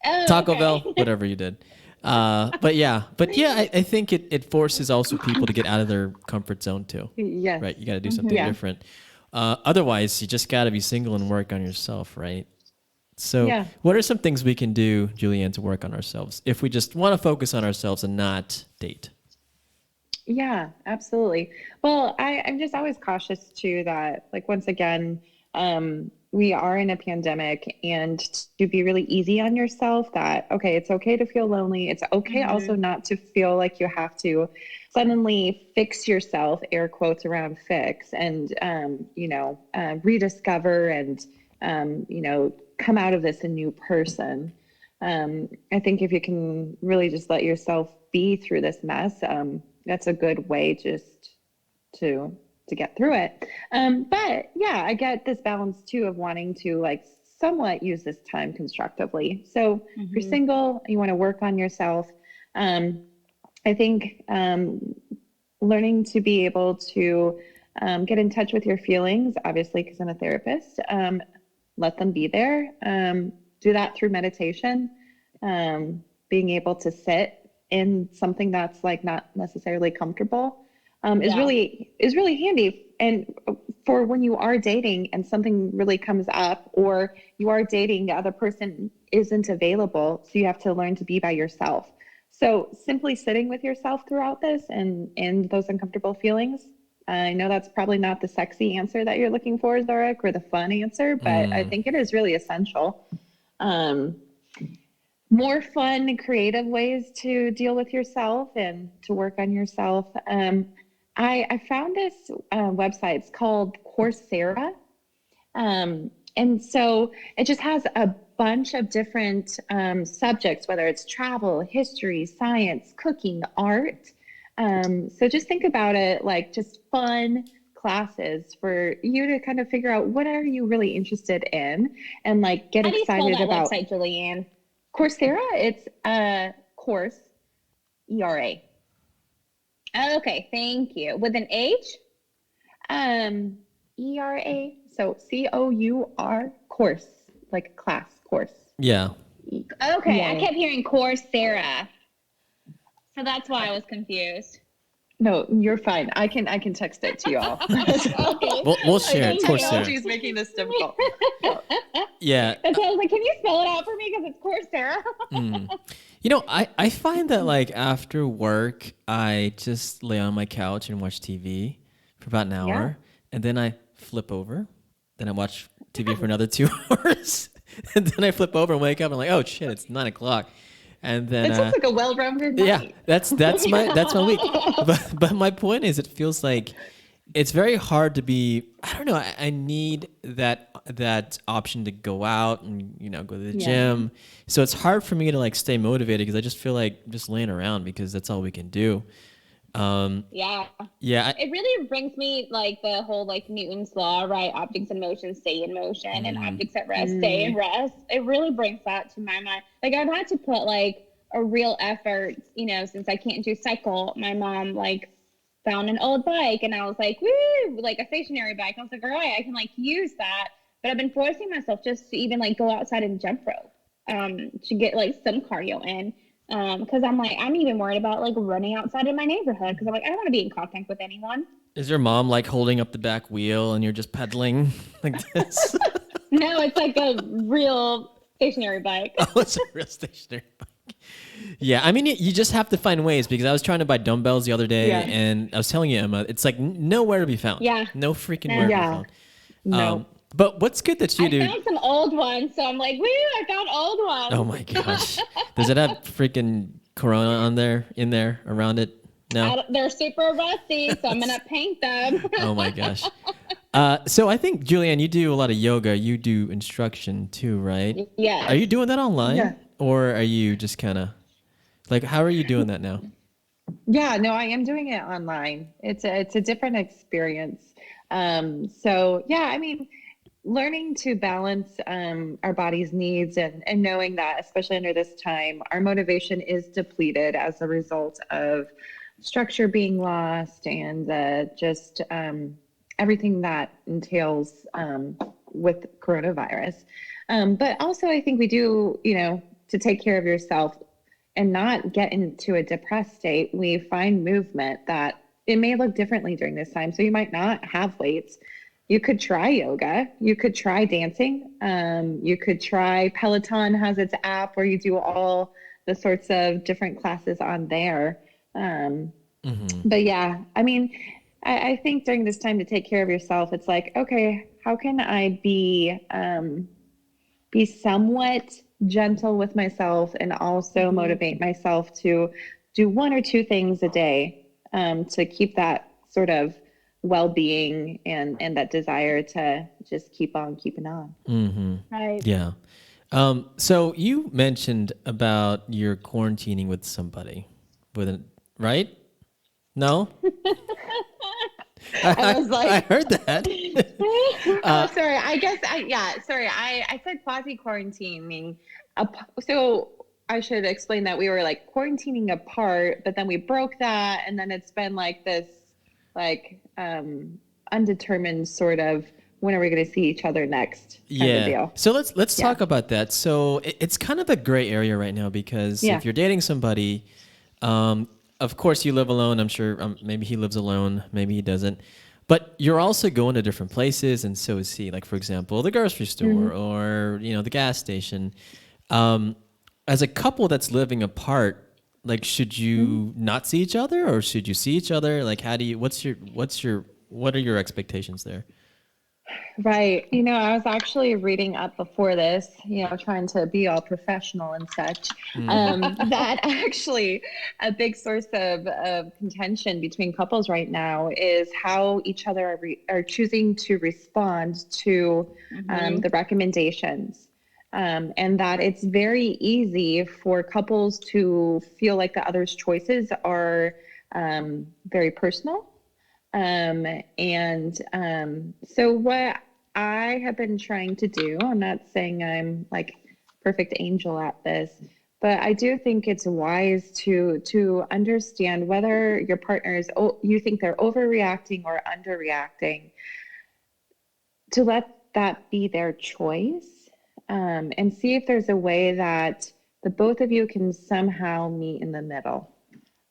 Oh, Taco okay. Bell, whatever you did. But yeah, I think it forces also people to get out of their comfort zone too. Yes. Right. You got to do something different. Otherwise, you just got to be single and work on yourself, right? So what are some things we can do, Julianne, to work on ourselves if we just want to focus on ourselves and not date? Yeah, absolutely. Well, I'm just always cautious too that, like, once again, we are in a pandemic, and to be really easy on yourself that, okay, it's okay to feel lonely. It's okay also not to feel like you have to suddenly fix yourself, air quotes around fix, and, rediscover and, come out of this a new person. I think if you can really just let yourself be through this mess, that's a good way just to get through it. But yeah, I get this balance too of wanting to like somewhat use this time constructively. So if you're single, you want to work on yourself. I think learning to be able to get in touch with your feelings, obviously, because I'm a therapist, let them be there. Do that through meditation, being able to sit in something that's like not necessarily comfortable. Is really handy. And for when you are dating and something really comes up, or you are dating, the other person isn't available, so you have to learn to be by yourself. So simply sitting with yourself throughout this and those uncomfortable feelings. I know that's probably not the sexy answer that you're looking for, Zorric, or the fun answer, but I think it is really essential. More fun, creative ways to deal with yourself and to work on yourself. I found this website. It's called Coursera. And so it just has a bunch of different subjects, whether it's travel, history, science, cooking, art. So just think about it like just fun classes for you to kind of figure out what are you really interested in and like get excited about. How do you spell that website, Julianne? Coursera, it's course, ERA. Okay, thank you. With an H? ERA, so COUR, course, like class, course. Yeah. Okay, I kept hearing Coursera. So that's why I was confused. No, you're fine. I can text it to you all. Okay. We'll share it. Technology's making this difficult. Yeah. That's why I was like, can you spell it out for me? Because it's Coursera. You know, I find that like after work, I just lay on my couch and watch TV for about an hour. And then I flip over. Then I watch TV for another 2 hours. And then I flip over and wake up and I'm like, oh shit, it's 9 o'clock. And then it sounds like a well-rounded night. Yeah, that's my week. But my point is, it feels like it's very hard to be. I don't know. I need that option to go out and go to the gym. So it's hard for me to like stay motivated because I just feel like just laying around because that's all we can do. Yeah. It really brings me like the whole like Newton's law, right? Objects in motion stay in motion, and objects at rest stay in rest. It really brings that to my mind. Like I've had to put like a real effort, since I can't do cycle. My mom like found an old bike, and I was like, woo, like a stationary bike. I was like, all right, I can like use that. But I've been forcing myself just to even like go outside and jump rope, to get like some cardio in. Because I'm like, I'm even worried about like running outside in my neighborhood because I'm like, I don't want to be in contact with anyone. Is your mom like holding up the back wheel and you're just pedaling like this? No, it's like a real stationary bike. Oh, it's a real stationary bike. Yeah, I mean, you just have to find ways because I was trying to buy dumbbells the other day and I was telling you, Emma, it's like nowhere to be found. Yeah. No freaking where to be found. No. But what's good that you do? I found some old ones, so I'm like, woo, I found old ones. Oh my gosh. Does it have freaking Corona in there, around it? No? They're super rusty, so I'm going to paint them. Oh my gosh. So I think, Julianne, you do a lot of yoga. You do instruction too, right? Yeah. Are you doing that online? Yeah. Or are you just kind of like, how are you doing that now? Yeah, no, I am doing it online. It's a different experience. So yeah, I mean, learning to balance our body's needs and knowing that, especially under this time, our motivation is depleted as a result of structure being lost and just everything that entails with coronavirus. But also, I think we do, to take care of yourself and not get into a depressed state, we find movement that it may look differently during this time. So you might not have weights. You could try yoga. You could try dancing. You could try Peloton has its app where you do all the sorts of different classes on there. But yeah, I mean, I think during this time to take care of yourself, it's like, okay, how can I be somewhat gentle with myself and also motivate myself to do one or two things a day to keep that sort of well-being and that desire to just keep on keeping on. Right. Yeah. So you mentioned about your quarantining with somebody, right? No? I was like, I heard that. oh, sorry. Sorry. I said quasi-quarantining. So I should explain that we were like quarantining apart, but then we broke that. And then it's been like this, like undetermined sort of, when are we going to see each other next kind of deal. So let's talk about that. So it's kind of a gray area right now because if you're dating somebody, of course you live alone. I'm sure maybe he lives alone, maybe he doesn't. But you're also going to different places, and so is he. Like, for example, the grocery store or the gas station. As a couple that's living apart, like, should you not see each other, or should you see each other? Like, what are your expectations there? Right. I was actually reading up before this, trying to be all professional and such, that actually a big source of contention between couples right now is how each other are choosing to respond to the recommendations. And that it's very easy for couples to feel like the other's choices are very personal. So what I have been trying to do, I'm not saying I'm like perfect angel at this, but I do think it's wise to understand whether your partner is, you think they're overreacting or underreacting, to let that be their choice, and see if there's a way that the both of you can somehow meet in the middle.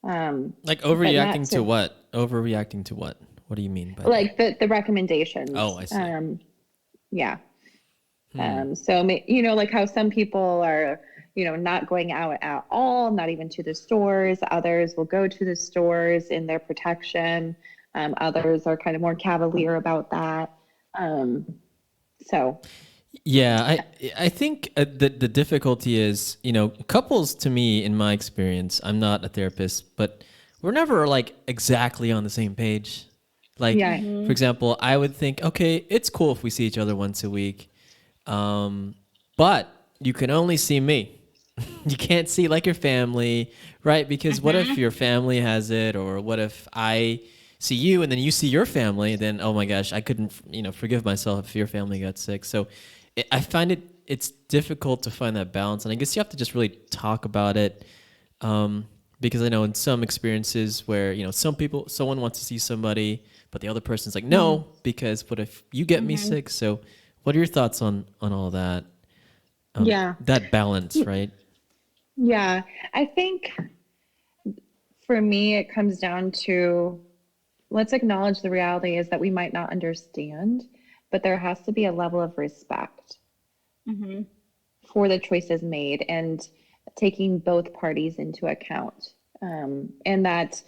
Like overreacting to what? Overreacting to what? What do you mean by like that? The recommendations. Oh, I see. Yeah. So, like how some people are, not going out at all, not even to the stores. Others will go to the stores in their protection. Others are kind of more cavalier about that. Yeah, I think the difficulty is, couples, to me, in my experience, I'm not a therapist, but we're never like exactly on the same page. Like, for example, I would think, okay, it's cool if we see each other once a week, but you can only see me. You can't see like your family, right? Because what if your family has it, or what if I see you and then you see your family? Then, oh my gosh, I couldn't, forgive myself if your family got sick. So I find it's difficult to find that balance, and I guess you have to just really talk about it. Because I know in some experiences where, someone wants to see somebody, but the other person's like, no, because what if you get me sick? So what are your thoughts on all that? That balance, right? Yeah, I think for me, it comes down to, let's acknowledge the reality is that we might not understand, but there has to be a level of respect for the choices made and taking both parties into account. And that,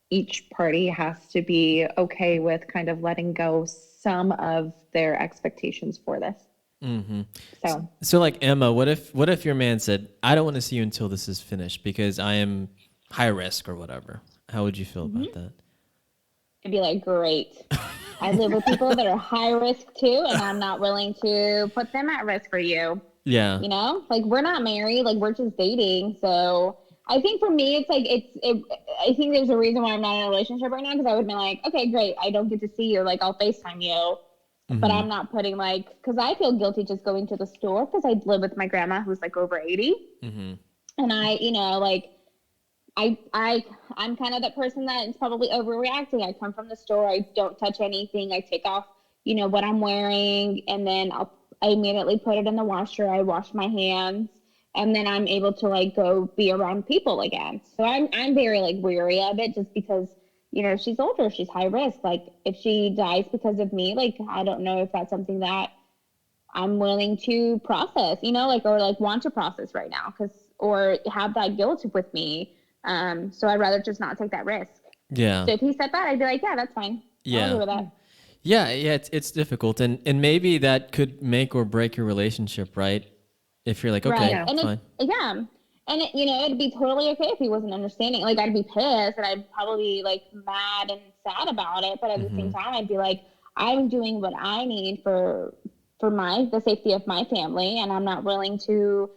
each party has to be okay with kind of letting go some of their expectations for this. So like, Emma, what if your man said, I don't want to see you until this is finished because I am high risk or whatever? How would you feel about that? be like, great. I live with people that are high risk too, and I'm not willing to put them at risk for you. Yeah. You know, like we're not married, like we're just dating. So I think for me, it's like, I think there's a reason why I'm not in a relationship right now. Cause I would be like, okay, great. I don't get to see you. Like I'll FaceTime you, but I'm not putting like, cause I feel guilty just going to the store. Cause I live with my grandma who's like over 80. And I, you know, like I'm kind of that person that is probably overreacting. I come from the store. I don't touch anything. I take off, you know, what I'm wearing, and then I immediately put it in the washer. I wash my hands, and then I'm able to like go be around people again. So I'm very like weary of it, just because, you know, she's older, she's high risk. Like if she dies because of me, like I don't know if that's something that I'm willing to process, you know, like, or like want to process right now, or have that guilt with me. So I'd rather just not take that risk. Yeah. So if he said that, I'd be like, yeah, that's fine. Yeah. I'll do with that. Yeah. It's difficult, and maybe that could make or break your relationship, right? If you're like, okay, and fine. And it, you know, it'd be totally okay if he wasn't understanding. Like I'd be pissed, and I'd probably be like mad and sad about it. But at the same time, I'd be like, I'm doing what I need for the safety of my family, and I'm not willing to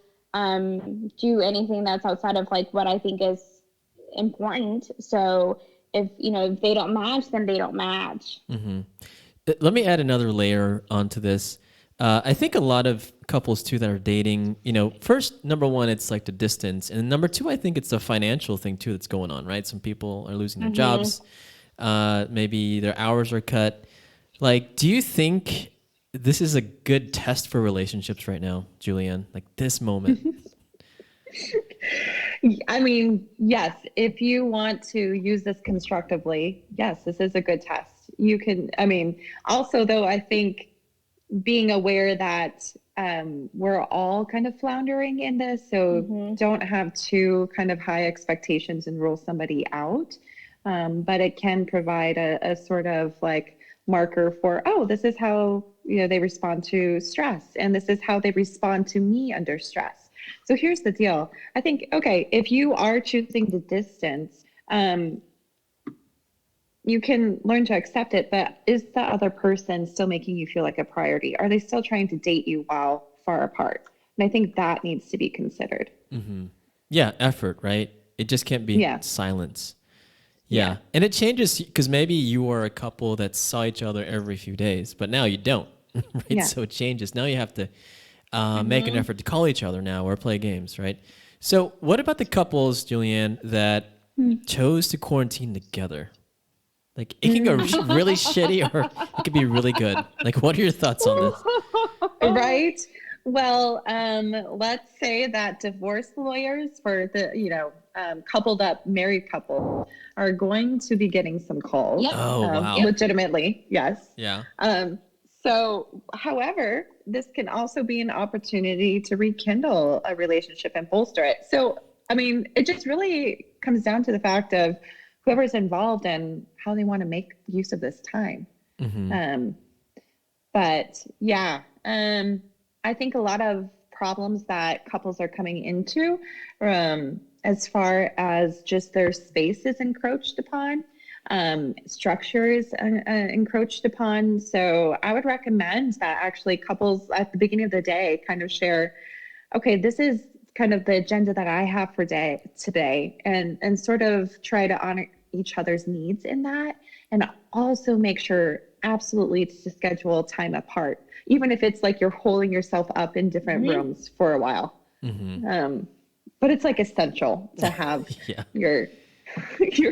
do anything that's outside of like what I think is important. So if they don't match, then they don't match. Let me add another layer onto this. I think a lot of couples too that are dating, you know, first, number one, it's like the distance, and number two, I think it's the financial thing too that's going on, right? Some people are losing their jobs, maybe their hours are cut. Like, do you think this is a good test for relationships right now, Julianne? Like this moment? I mean, yes, if you want to use this constructively, yes, this is a good test. You can, I mean, also though, I think being aware that we're all kind of floundering in this, so don't have too kind of high expectations and rule somebody out. But it can provide a sort of like marker for, oh, this is how, you know, they respond to stress, and this is how they respond to me under stress. So here's the deal. I think, okay, if you are choosing the distance, you can learn to accept it, but is the other person still making you feel like a priority? Are they still trying to date you while far apart? And I think that needs to be considered. Yeah, effort, right? It just can't be silence. Yeah. And it changes because maybe you are a couple that saw each other every few days, but now you don't, right? Yeah. So it changes. Now you have to make an effort to call each other now or play games, right? So what about the couples, Julianne, that chose to quarantine together? Like it can go really shitty, or it could be really good. Like, what are your thoughts on this? Right. Well, let's say that divorce lawyers for the, coupled up married couple are going to be getting some calls. Yep. Oh, wow. Legitimately. Yes. Yeah. So, however, this can also be an opportunity to rekindle a relationship and bolster it. So, I mean, it just really comes down to the fact of whoever's involved and how they want to make use of this time. But yeah, I think a lot of problems that couples are coming into, as far as just their space is encroached upon, structures encroached upon. So I would recommend that actually couples at the beginning of the day kind of share, okay, this is kind of the agenda that I have for today, and sort of try to honor each other's needs in that, and also make sure absolutely to schedule time apart, even if it's like you're holding yourself up in different rooms for a while. But it's like essential to have your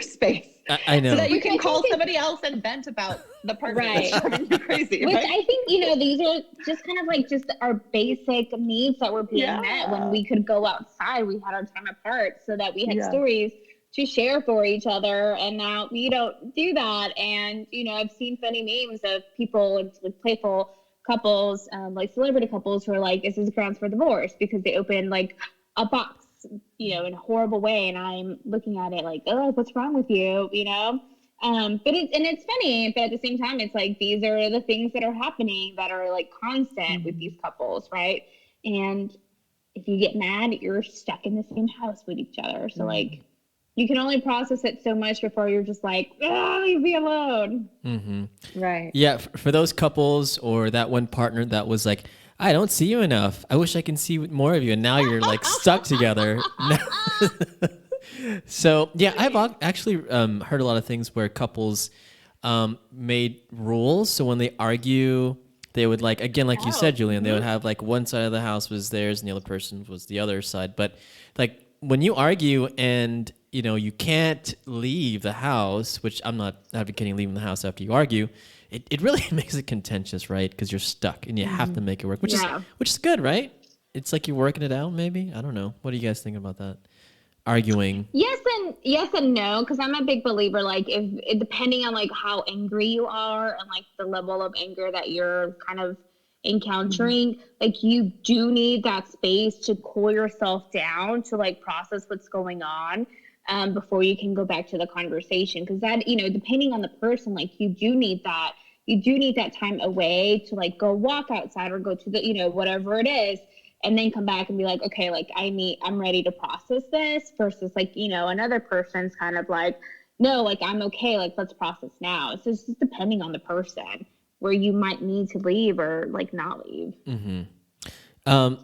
space. I know. So that you can call somebody else and vent about the partner that's driving you crazy. Which right? I think, these are just kind of like just our basic needs that were being met when we could go outside. We had our time apart so that we had stories to share for each other. And now we don't do that. And, I've seen funny memes of people with playful couples, like celebrity couples who are like, this is grounds for divorce because they open like a box, in a horrible way. And I'm looking at it like, oh, what's wrong with you? But it's funny, but at the same time, it's like, these are the things that are happening that are like constant with these couples. Right. And if you get mad, you're stuck in the same house with each other. So like, you can only process it so much before you're just like, oh, leave me alone. Mm-hmm. Right. Yeah, for those couples or that one partner that was like, I don't see you enough. I wish I can see more of you. And now you're like stuck together. So yeah, I've actually heard a lot of things where couples made rules. So when they argue, they would like, again, like you said, Julian, they would have like one side of the house was theirs and the other person was the other side. But like when you argue and you can't leave the house, which I'm not advocating leaving the house after you argue, it really makes it contentious, right? Because you're stuck and you have to make it work, which is good, right? It's like you're working it out, maybe. I don't know. What do you guys think about that? Arguing. Yes and no, because I'm a big believer, like if depending on like how angry you are and like the level of anger that you're kind of encountering, like you do need that space to cool yourself down to like process what's going on before you can go back to the conversation. Because that, depending on the person, like you do need that time away to like go walk outside or go to the, whatever it is, and then come back and be like, okay, like I'm ready to process this, versus like, another person's kind of like, no, like I'm okay, like let's process now. So it's just depending on the person where you might need to leave or like not leave.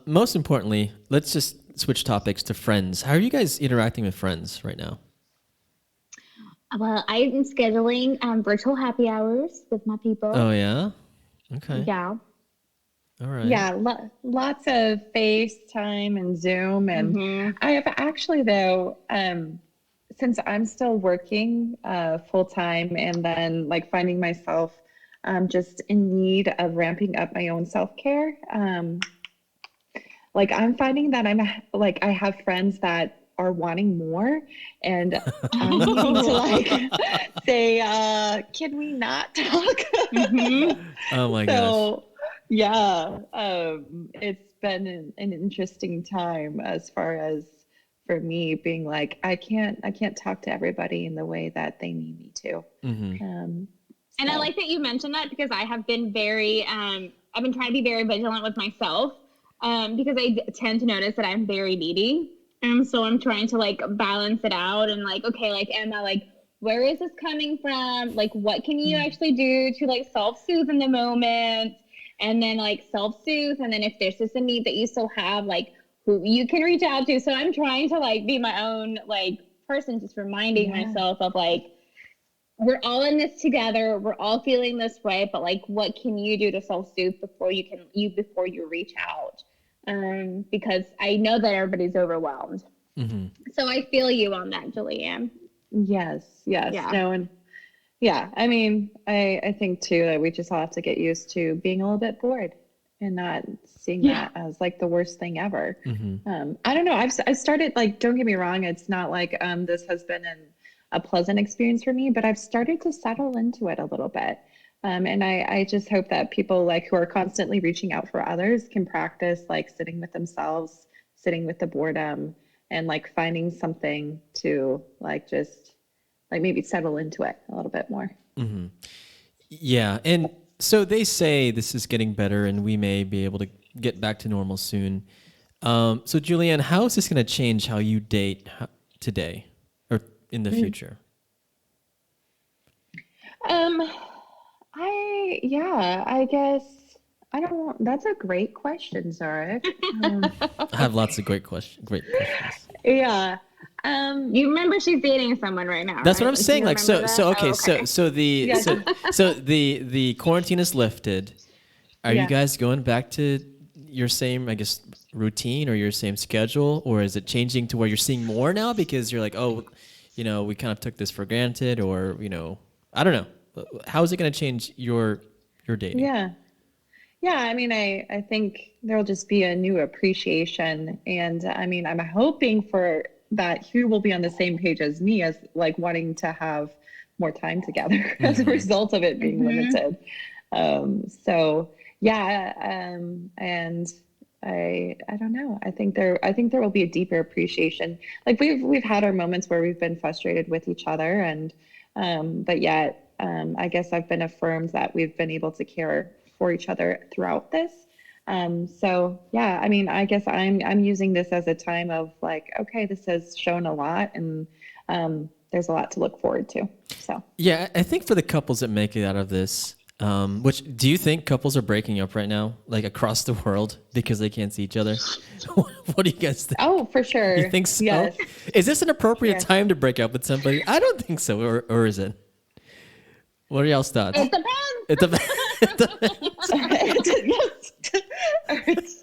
Most importantly, let's just switch topics to friends. How are you guys interacting with friends right now? Well, I am scheduling virtual happy hours with my people. Oh yeah? Okay. Yeah. All right. Yeah, lots of FaceTime and Zoom. And I have actually, though, since I'm still working full time and then like finding myself just in need of ramping up my own self-care, like I'm finding that I have friends that are wanting more, and I'm needing to like say, can we not talk? Oh my gosh. Yeah, it's been an interesting time as far as for me being like, I can't talk to everybody in the way that they need me to. And I like that you mentioned that, because I have been I've been trying to be very vigilant with myself, because I tend to notice that I'm very needy. And so I'm trying to like balance it out and like, okay, like Emma, like, where is this coming from? Like, what can you actually do to like self-soothe in the moment? And then like self-soothe. And then if there's just a need that you still have, like who you can reach out to. So I'm trying to like be my own like person, just reminding myself of like, we're all in this together. We're all feeling this way, but like, what can you do to self-soothe before you reach out? Because I know that everybody's overwhelmed. So I feel you on that, Julianne. Yes. Yeah. No, and yeah, I mean, I think too that we just all have to get used to being a little bit bored and not seeing that as like the worst thing ever. I don't know. I've started, like, don't get me wrong, it's not like this has been a pleasant experience for me, but I've started to settle into it a little bit. And I just hope that people like who are constantly reaching out for others can practice like sitting with themselves, sitting with the boredom, and like finding something to like just like maybe settle into it a little bit more. Yeah. And so they say this is getting better and we may be able to get back to normal soon. So Julianne, how is this going to change how you date today or in the future? I guess I don't. That's a great question, Zorric. I have lots of great questions. Yeah. You remember she's dating someone right now. That's right? what I'm saying. Like, so okay. okay. So the quarantine is lifted. Are you guys going back to your same, I guess, routine or your same schedule, or is it changing to where you're seeing more now because you're like, oh, we kind of took this for granted, or I don't know. How is it going to change your dating? Yeah. I mean, I think there'll just be a new appreciation, and I mean, I'm hoping for that he will be on the same page as me as like wanting to have more time together as a result of it being limited. So yeah, and I don't know. I think there will be a deeper appreciation. Like we've had our moments where we've been frustrated with each other, and but yet I guess I've been affirmed that we've been able to care for each other throughout this. So yeah, I mean, I guess I'm using this as a time of like, okay, this has shown a lot, and there's a lot to look forward to. So yeah, I think for the couples that make it out of this, which do you think couples are breaking up right now, like across the world because they can't see each other? What do you guys think? oh, for sure. You think so? Yes. Is this an appropriate Yes. time to break up with somebody? I don't think so, or is it? What are y'all's thoughts? It depends. It depends.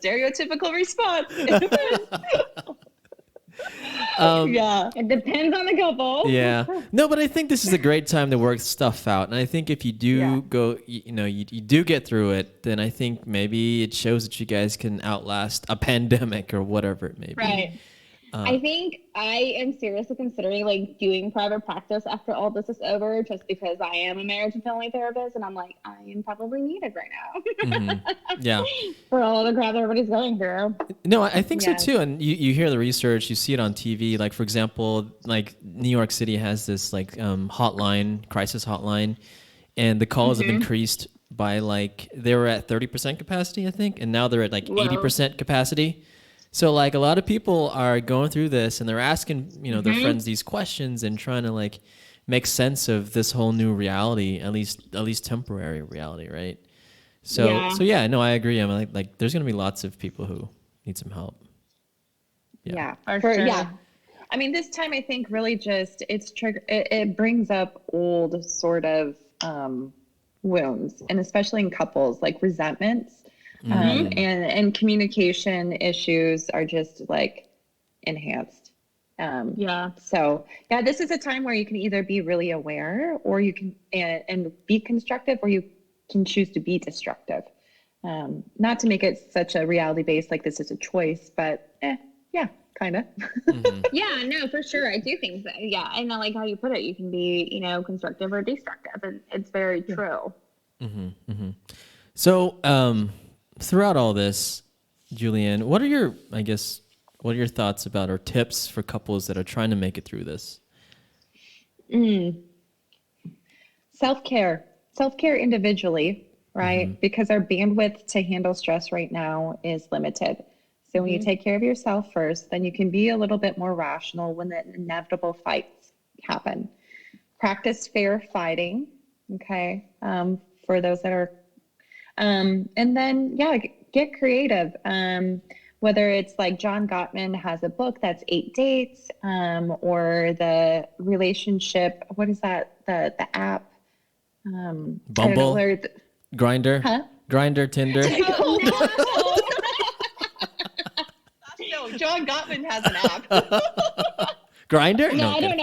Stereotypical response. It depends. Yeah. It depends on the couple. Yeah. No, but I think this is a great time to work stuff out. And I think if you do go, you do get through it, then I think maybe it shows that you guys can outlast a pandemic or whatever it may be. Right. I think I am seriously considering like doing private practice after all this is over, just because I am a marriage and family therapist, and I'm like, I am probably needed right now. Yeah. For all the crap everybody's going through. No, I think so too. And you hear the research, you see it on TV. Like, for example, like New York City has this like hotline, crisis hotline, and the calls have increased by like, they were at 30% capacity, I think, and now they're at like 80% capacity. So like a lot of people are going through this and they're asking, their friends these questions and trying to like make sense of this whole new reality, at least temporary reality, right? So yeah, no, I agree. I'm like there's going to be lots of people who need some help. Yeah. Sure. Yeah. I mean, this time I think really just it brings up old sort of wounds, and especially in couples, like resentments. And communication issues are just like enhanced. So yeah, this is a time where you can either be really aware, or you can and be constructive, or you can choose to be destructive. Not to make it such a reality based, like this is a choice, but yeah, kind of. Yeah, no, for sure. I do think that. Yeah, and I like how you put it. You can be, constructive or destructive, and it's very true. So, throughout all this, Julianne, what are your thoughts about or tips for couples that are trying to make it through this? Self-care individually, right? Because our bandwidth to handle stress right now is limited. So when you take care of yourself first, then you can be a little bit more rational when the inevitable fights happen. Practice fair fighting, okay? For those that are and then, get creative. Whether it's like John Gottman has a book that's 8 dates, or the relationship, what is that? The app? Bumble? Grindr? Huh? Grindr, Tinder? No, John Gottman has an app. Grindr? No, I don't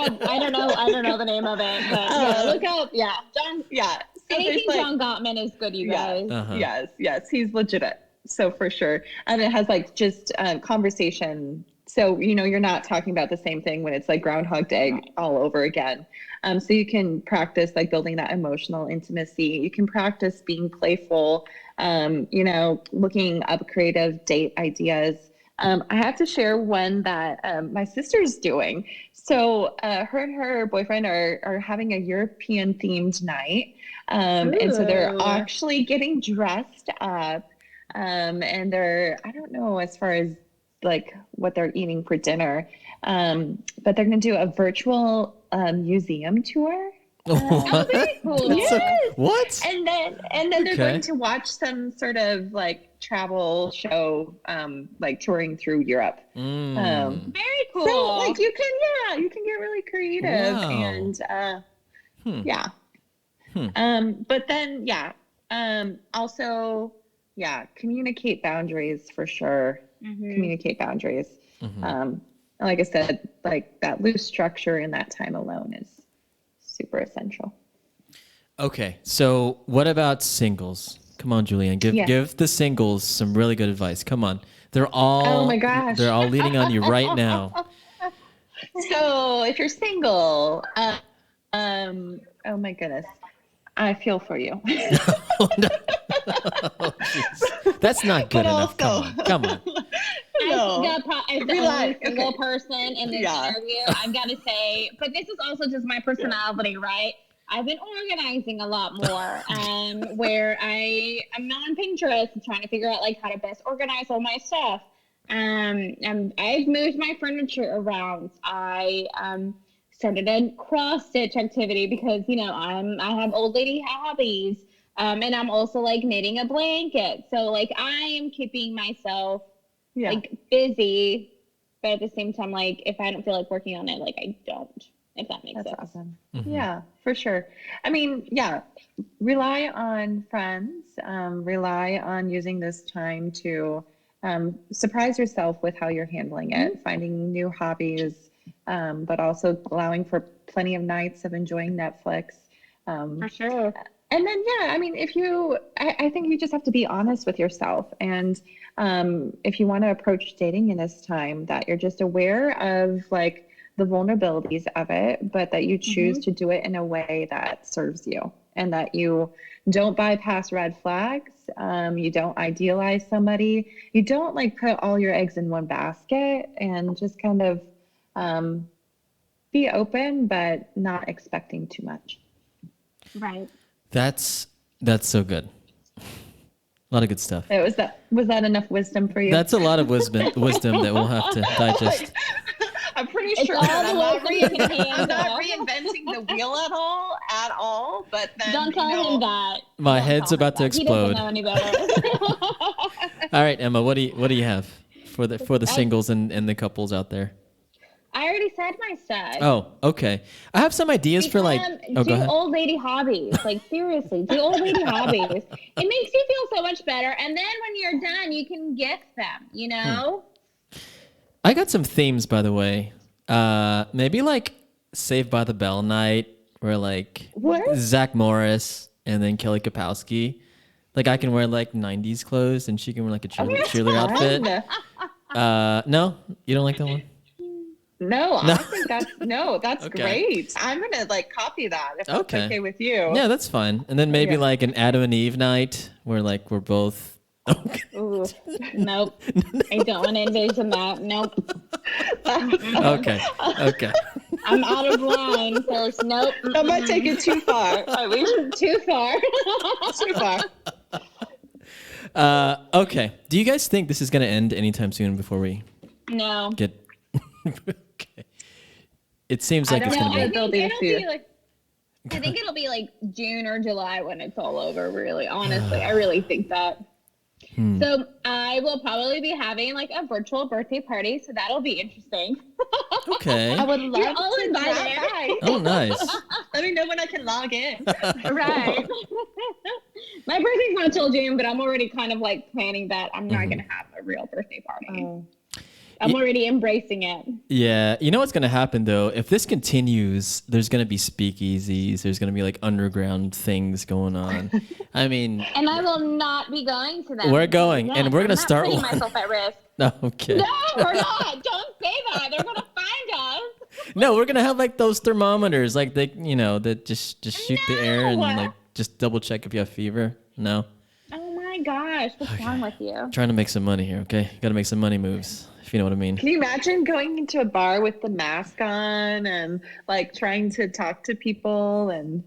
know the name of it, but look up. Yeah, John. Yeah. So anything John Gottman is good, you guys. Yes, he's legit. So for sure. And it has like just conversation. So, you're not talking about the same thing when it's like Groundhog Day all over again. So you can practice like building that emotional intimacy. You can practice being playful, looking up creative date ideas. I have to share one that my sister's doing. So her and her boyfriend are having a European themed night. And so they're actually getting dressed up. And they're, I don't know as far as like what they're eating for dinner, but they're going to do a virtual museum tour. Oh, very cool. Yes. What? And then they're going to watch some sort of like travel show, like touring through Europe. Very cool. So like you can get really creative. Wow. And but then also communicate boundaries for sure. Communicate boundaries. Like I said, like that loose structure in that time alone is super essential. Okay, so what about singles? Come on, Julianne, give the singles some really good advice. Come on, they're all oh my gosh, they're all leaning on you right now. So if you're single, oh my goodness, I feel for you. Oh, that's not good enough. Come on. No. As the only single person in this interview, I've got to say, but this is also just my personality, right? I've been organizing a lot more, where I'm on Pinterest and trying to figure out like how to best organize all my stuff. I've moved my furniture around. I started a cross stitch activity because, you know, I have old lady hobbies. And I'm also like knitting a blanket. So like I am keeping myself like busy, but at the same time, like if I don't feel like working on it, like I don't, if that makes sense. That's awesome. Yeah, for sure. I mean, yeah, rely on friends, rely on using this time to surprise yourself with how you're handling it, finding new hobbies, but also allowing for plenty of nights of enjoying Netflix. For sure. And then, yeah, I mean, I think you just have to be honest with yourself. And if you want to approach dating in this time, that you're just aware of like the vulnerabilities of it, but that you choose to do it in a way that serves you and that you don't bypass red flags. You don't idealize somebody. You don't like put all your eggs in one basket and just kind of be open, but not expecting too much. Right. That's so good. A lot of good stuff. Was that enough wisdom for you? That's a lot of wisdom that we'll have to digest. I'm pretty sure that I'm not reinventing the wheel at all. But then, don't tell him that. My head's about to explode. He doesn't know any better. All right, Emma, what do you have for the singles and the couples out there? I already said my stuff. Oh, okay. I have some ideas for like. Do go ahead. old lady hobbies. Like seriously, do old lady hobbies. It makes you feel so much better. And then when you're done, you can gift them. You know. I got some themes, by the way. Maybe like Saved by the Bell night, where like Zach Morris and then Kelly Kapowski. Like I can wear like '90s clothes and she can wear like a cheerleader outfit. No, you don't like that one? No, I think that's Okay. Great. I'm gonna like copy that if that's okay with you. Yeah, that's fine. And then maybe like an Adam and Eve night where like we're both. Okay. Ooh, nope. I don't want to envision that. Nope. Okay. I'm out of line first. Nope. That might take it too far. Too far. Too far. Okay. Do you guys think this is gonna end anytime soon before we No. get? Okay. It seems like it's gonna be. I think it'll be like June or July when it's all over. Really, honestly, I really think that. So I will probably be having like a virtual birthday party, so that'll be interesting. Okay. I would love You're all to invited. Oh, nice. Let me know when I can log in. Right. My birthday's not till June, but I'm already kind of like planning that I'm not gonna have a real birthday party. I'm already embracing it. Yeah. You know what's going to happen, though? If this continues, there's going to be speakeasies. There's going to be, like, underground things going on. I mean... And I will not be going to them. We're going, and we're going to start one. one. I'm not putting myself at risk. No, okay. No, we're not. Don't say that. They're going to find us. No, we're going to have, like, those thermometers, like, they, you know, that just shoot the air and, like, just double check if you have fever. No? Oh, my gosh. What's wrong with you? Trying to make some money here, okay? Got to make some money moves. If you know what I mean. Can you imagine going into a bar with the mask on and like trying to talk to people and?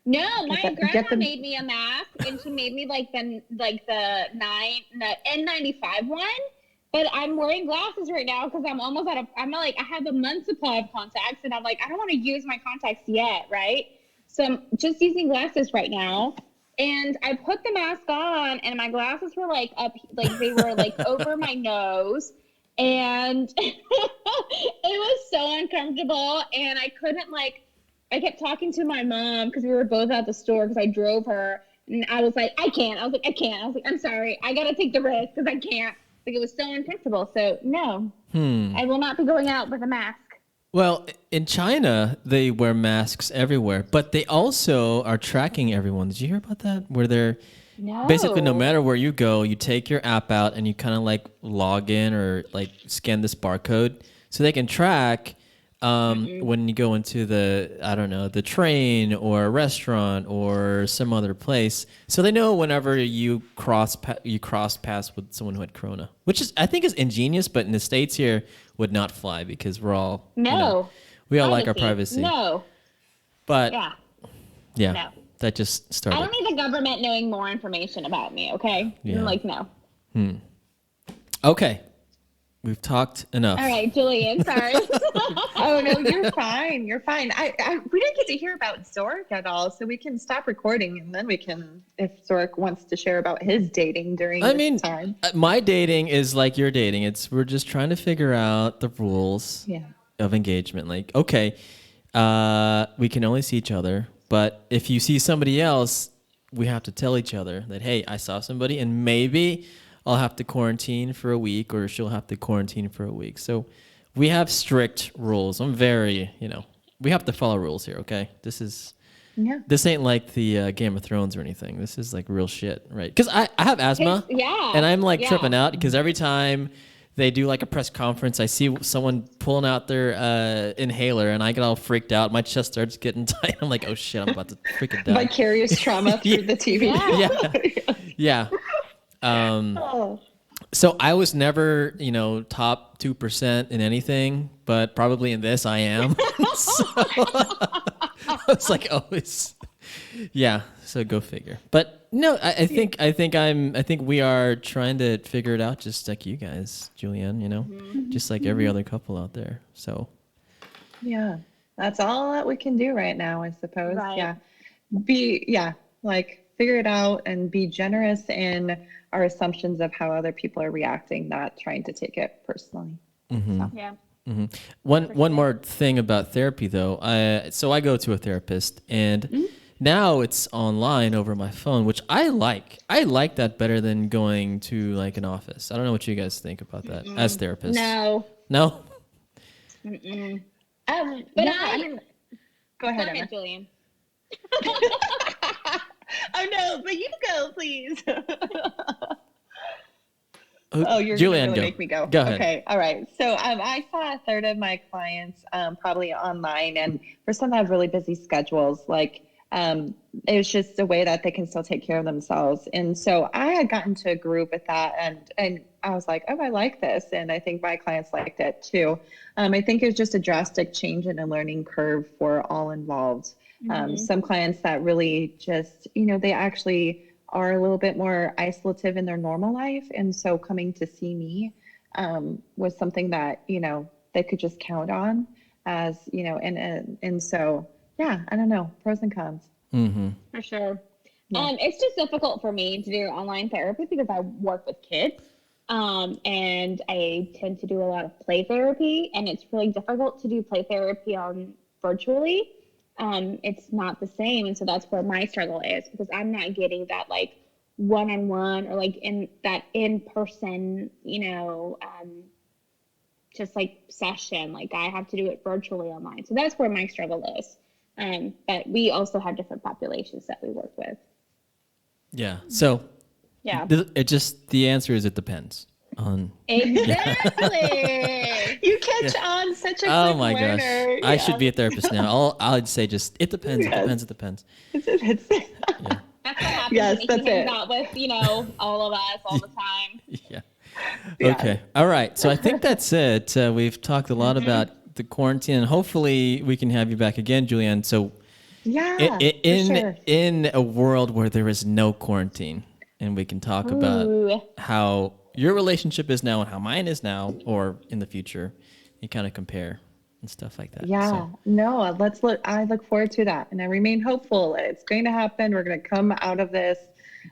No, my grandma made me a mask and she made me like the N95 one. But I'm wearing glasses right now because I'm almost out of. I have a month's supply of contacts and I'm like I don't want to use my contacts yet, right? So I'm just using glasses right now. And I put the mask on and my glasses were like up, like they were like over my nose. And it was so uncomfortable and I couldn't I kept talking to my mom because we were both at the store because I drove her and I was like, I can't. I'm sorry. I got to take the risk because I can't. Like it was so uncomfortable. So no, I will not be going out with a mask. Well, in China, they wear masks everywhere, but they also are tracking everyone. Did you hear about that? Where they're basically no matter where you go, you take your app out and you kind of like log in or like scan this barcode so they can track when you go into the train or a restaurant or some other place. So they know whenever you cross paths with someone who had corona, which is I think is ingenious, but in the States here would not fly because we're all we all like our privacy. No. But yeah. No. That just started. I don't need the government knowing more information about me, okay? Yeah. Like, no. Okay. We've talked enough. All right, Julianne, sorry. Oh no, you're fine. You're fine. We didn't get to hear about Zorric at all, so we can stop recording and then we can, if Zorric wants to share about his dating during this time. My dating is like your dating. We're just trying to figure out the rules of engagement. Like, okay, we can only see each other, but if you see somebody else, we have to tell each other that, hey, I saw somebody, and maybe I'll have to quarantine for a week, or she'll have to quarantine for a week. So we have strict rules. I'm very, we have to follow rules here, okay? This ain't like the Game of Thrones or anything. This is like real shit, right? Because I have asthma, and I'm like tripping out because every time they do like a press conference, I see someone pulling out their inhaler, and I get all freaked out. My chest starts getting tight. I'm like, oh shit, I'm about to freaking die. Vicarious trauma through the TV. Yeah. So I was never, top 2% in anything, but probably in this I am. So I was like, always, so go figure. But no, I think we are trying to figure it out, just like you guys, Julianne, just like every other couple out there. So yeah, that's all that we can do right now, I suppose. Right. Figure it out and be generous in our assumptions of how other people are reacting, not trying to take it personally. Mm-hmm. So. Yeah. Mm-hmm. One more thing about therapy, though. So I go to a therapist, and now it's online over my phone, which I like. I like that better than going to like an office. I don't know what you guys think about that as therapists. No. But go ahead, Emma. Julianne. Oh no, but you go, please. You're Julianne, going to make me go. Go ahead. Okay, all right. So I saw a third of my clients probably online, and for some that have really busy schedules, it's just a way that they can still take care of themselves. And so I had gotten to a group with that, and I was like, oh, I like this, and I think my clients liked it too. I think it's just a drastic change in a learning curve for all involved. Some clients that really just, they actually are a little bit more isolative in their normal life. And so coming to see me was something that, they could just count on as, and so, I don't know, pros and cons. Mm-hmm. For sure. It's just difficult for me to do online therapy because I work with kids. And I tend to do a lot of play therapy, and it's really difficult to do play therapy virtually. It's not the same. And so that's where my struggle is, because I'm not getting that like one-on-one or like in that in-person, just like session. Like I have to do it virtually online. So that's where my struggle is. But we also have different populations that we work with. Yeah. So the answer is it depends on. Exactly. You catch on such a oh quick my learner. gosh, I should be a therapist now. I'd say just it depends. Yes. It depends. That's what happens Yes, when that's you hang it. out with, all of us all the time. Yeah. Okay. All right. So I think that's it. We've talked a lot about the quarantine, and hopefully we can have you back again, Julianne. So in a world where there is no quarantine, and we can talk about how your relationship is now and how mine is now, or in the future, and kind of compare and stuff like that. Yeah, So, no, I look forward to that. And I remain hopeful. It's going to happen. We're going to come out of this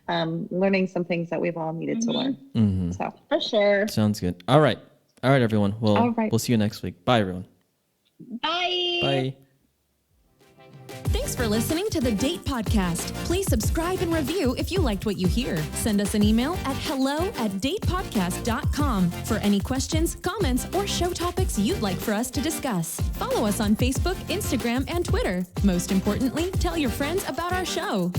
learning some things that we've all needed to learn. mm-hmm. So For sure. Sounds good. All right, everyone. right. We'll see you next week. Bye, everyone. Bye. Bye. Thanks for listening to the Date Podcast. Please subscribe and review if you liked what you hear. Send us an email at hello@datepodcast.com for any questions, comments, or show topics you'd like for us to discuss. Follow us on Facebook, Instagram, and Twitter. Most importantly, tell your friends about our show.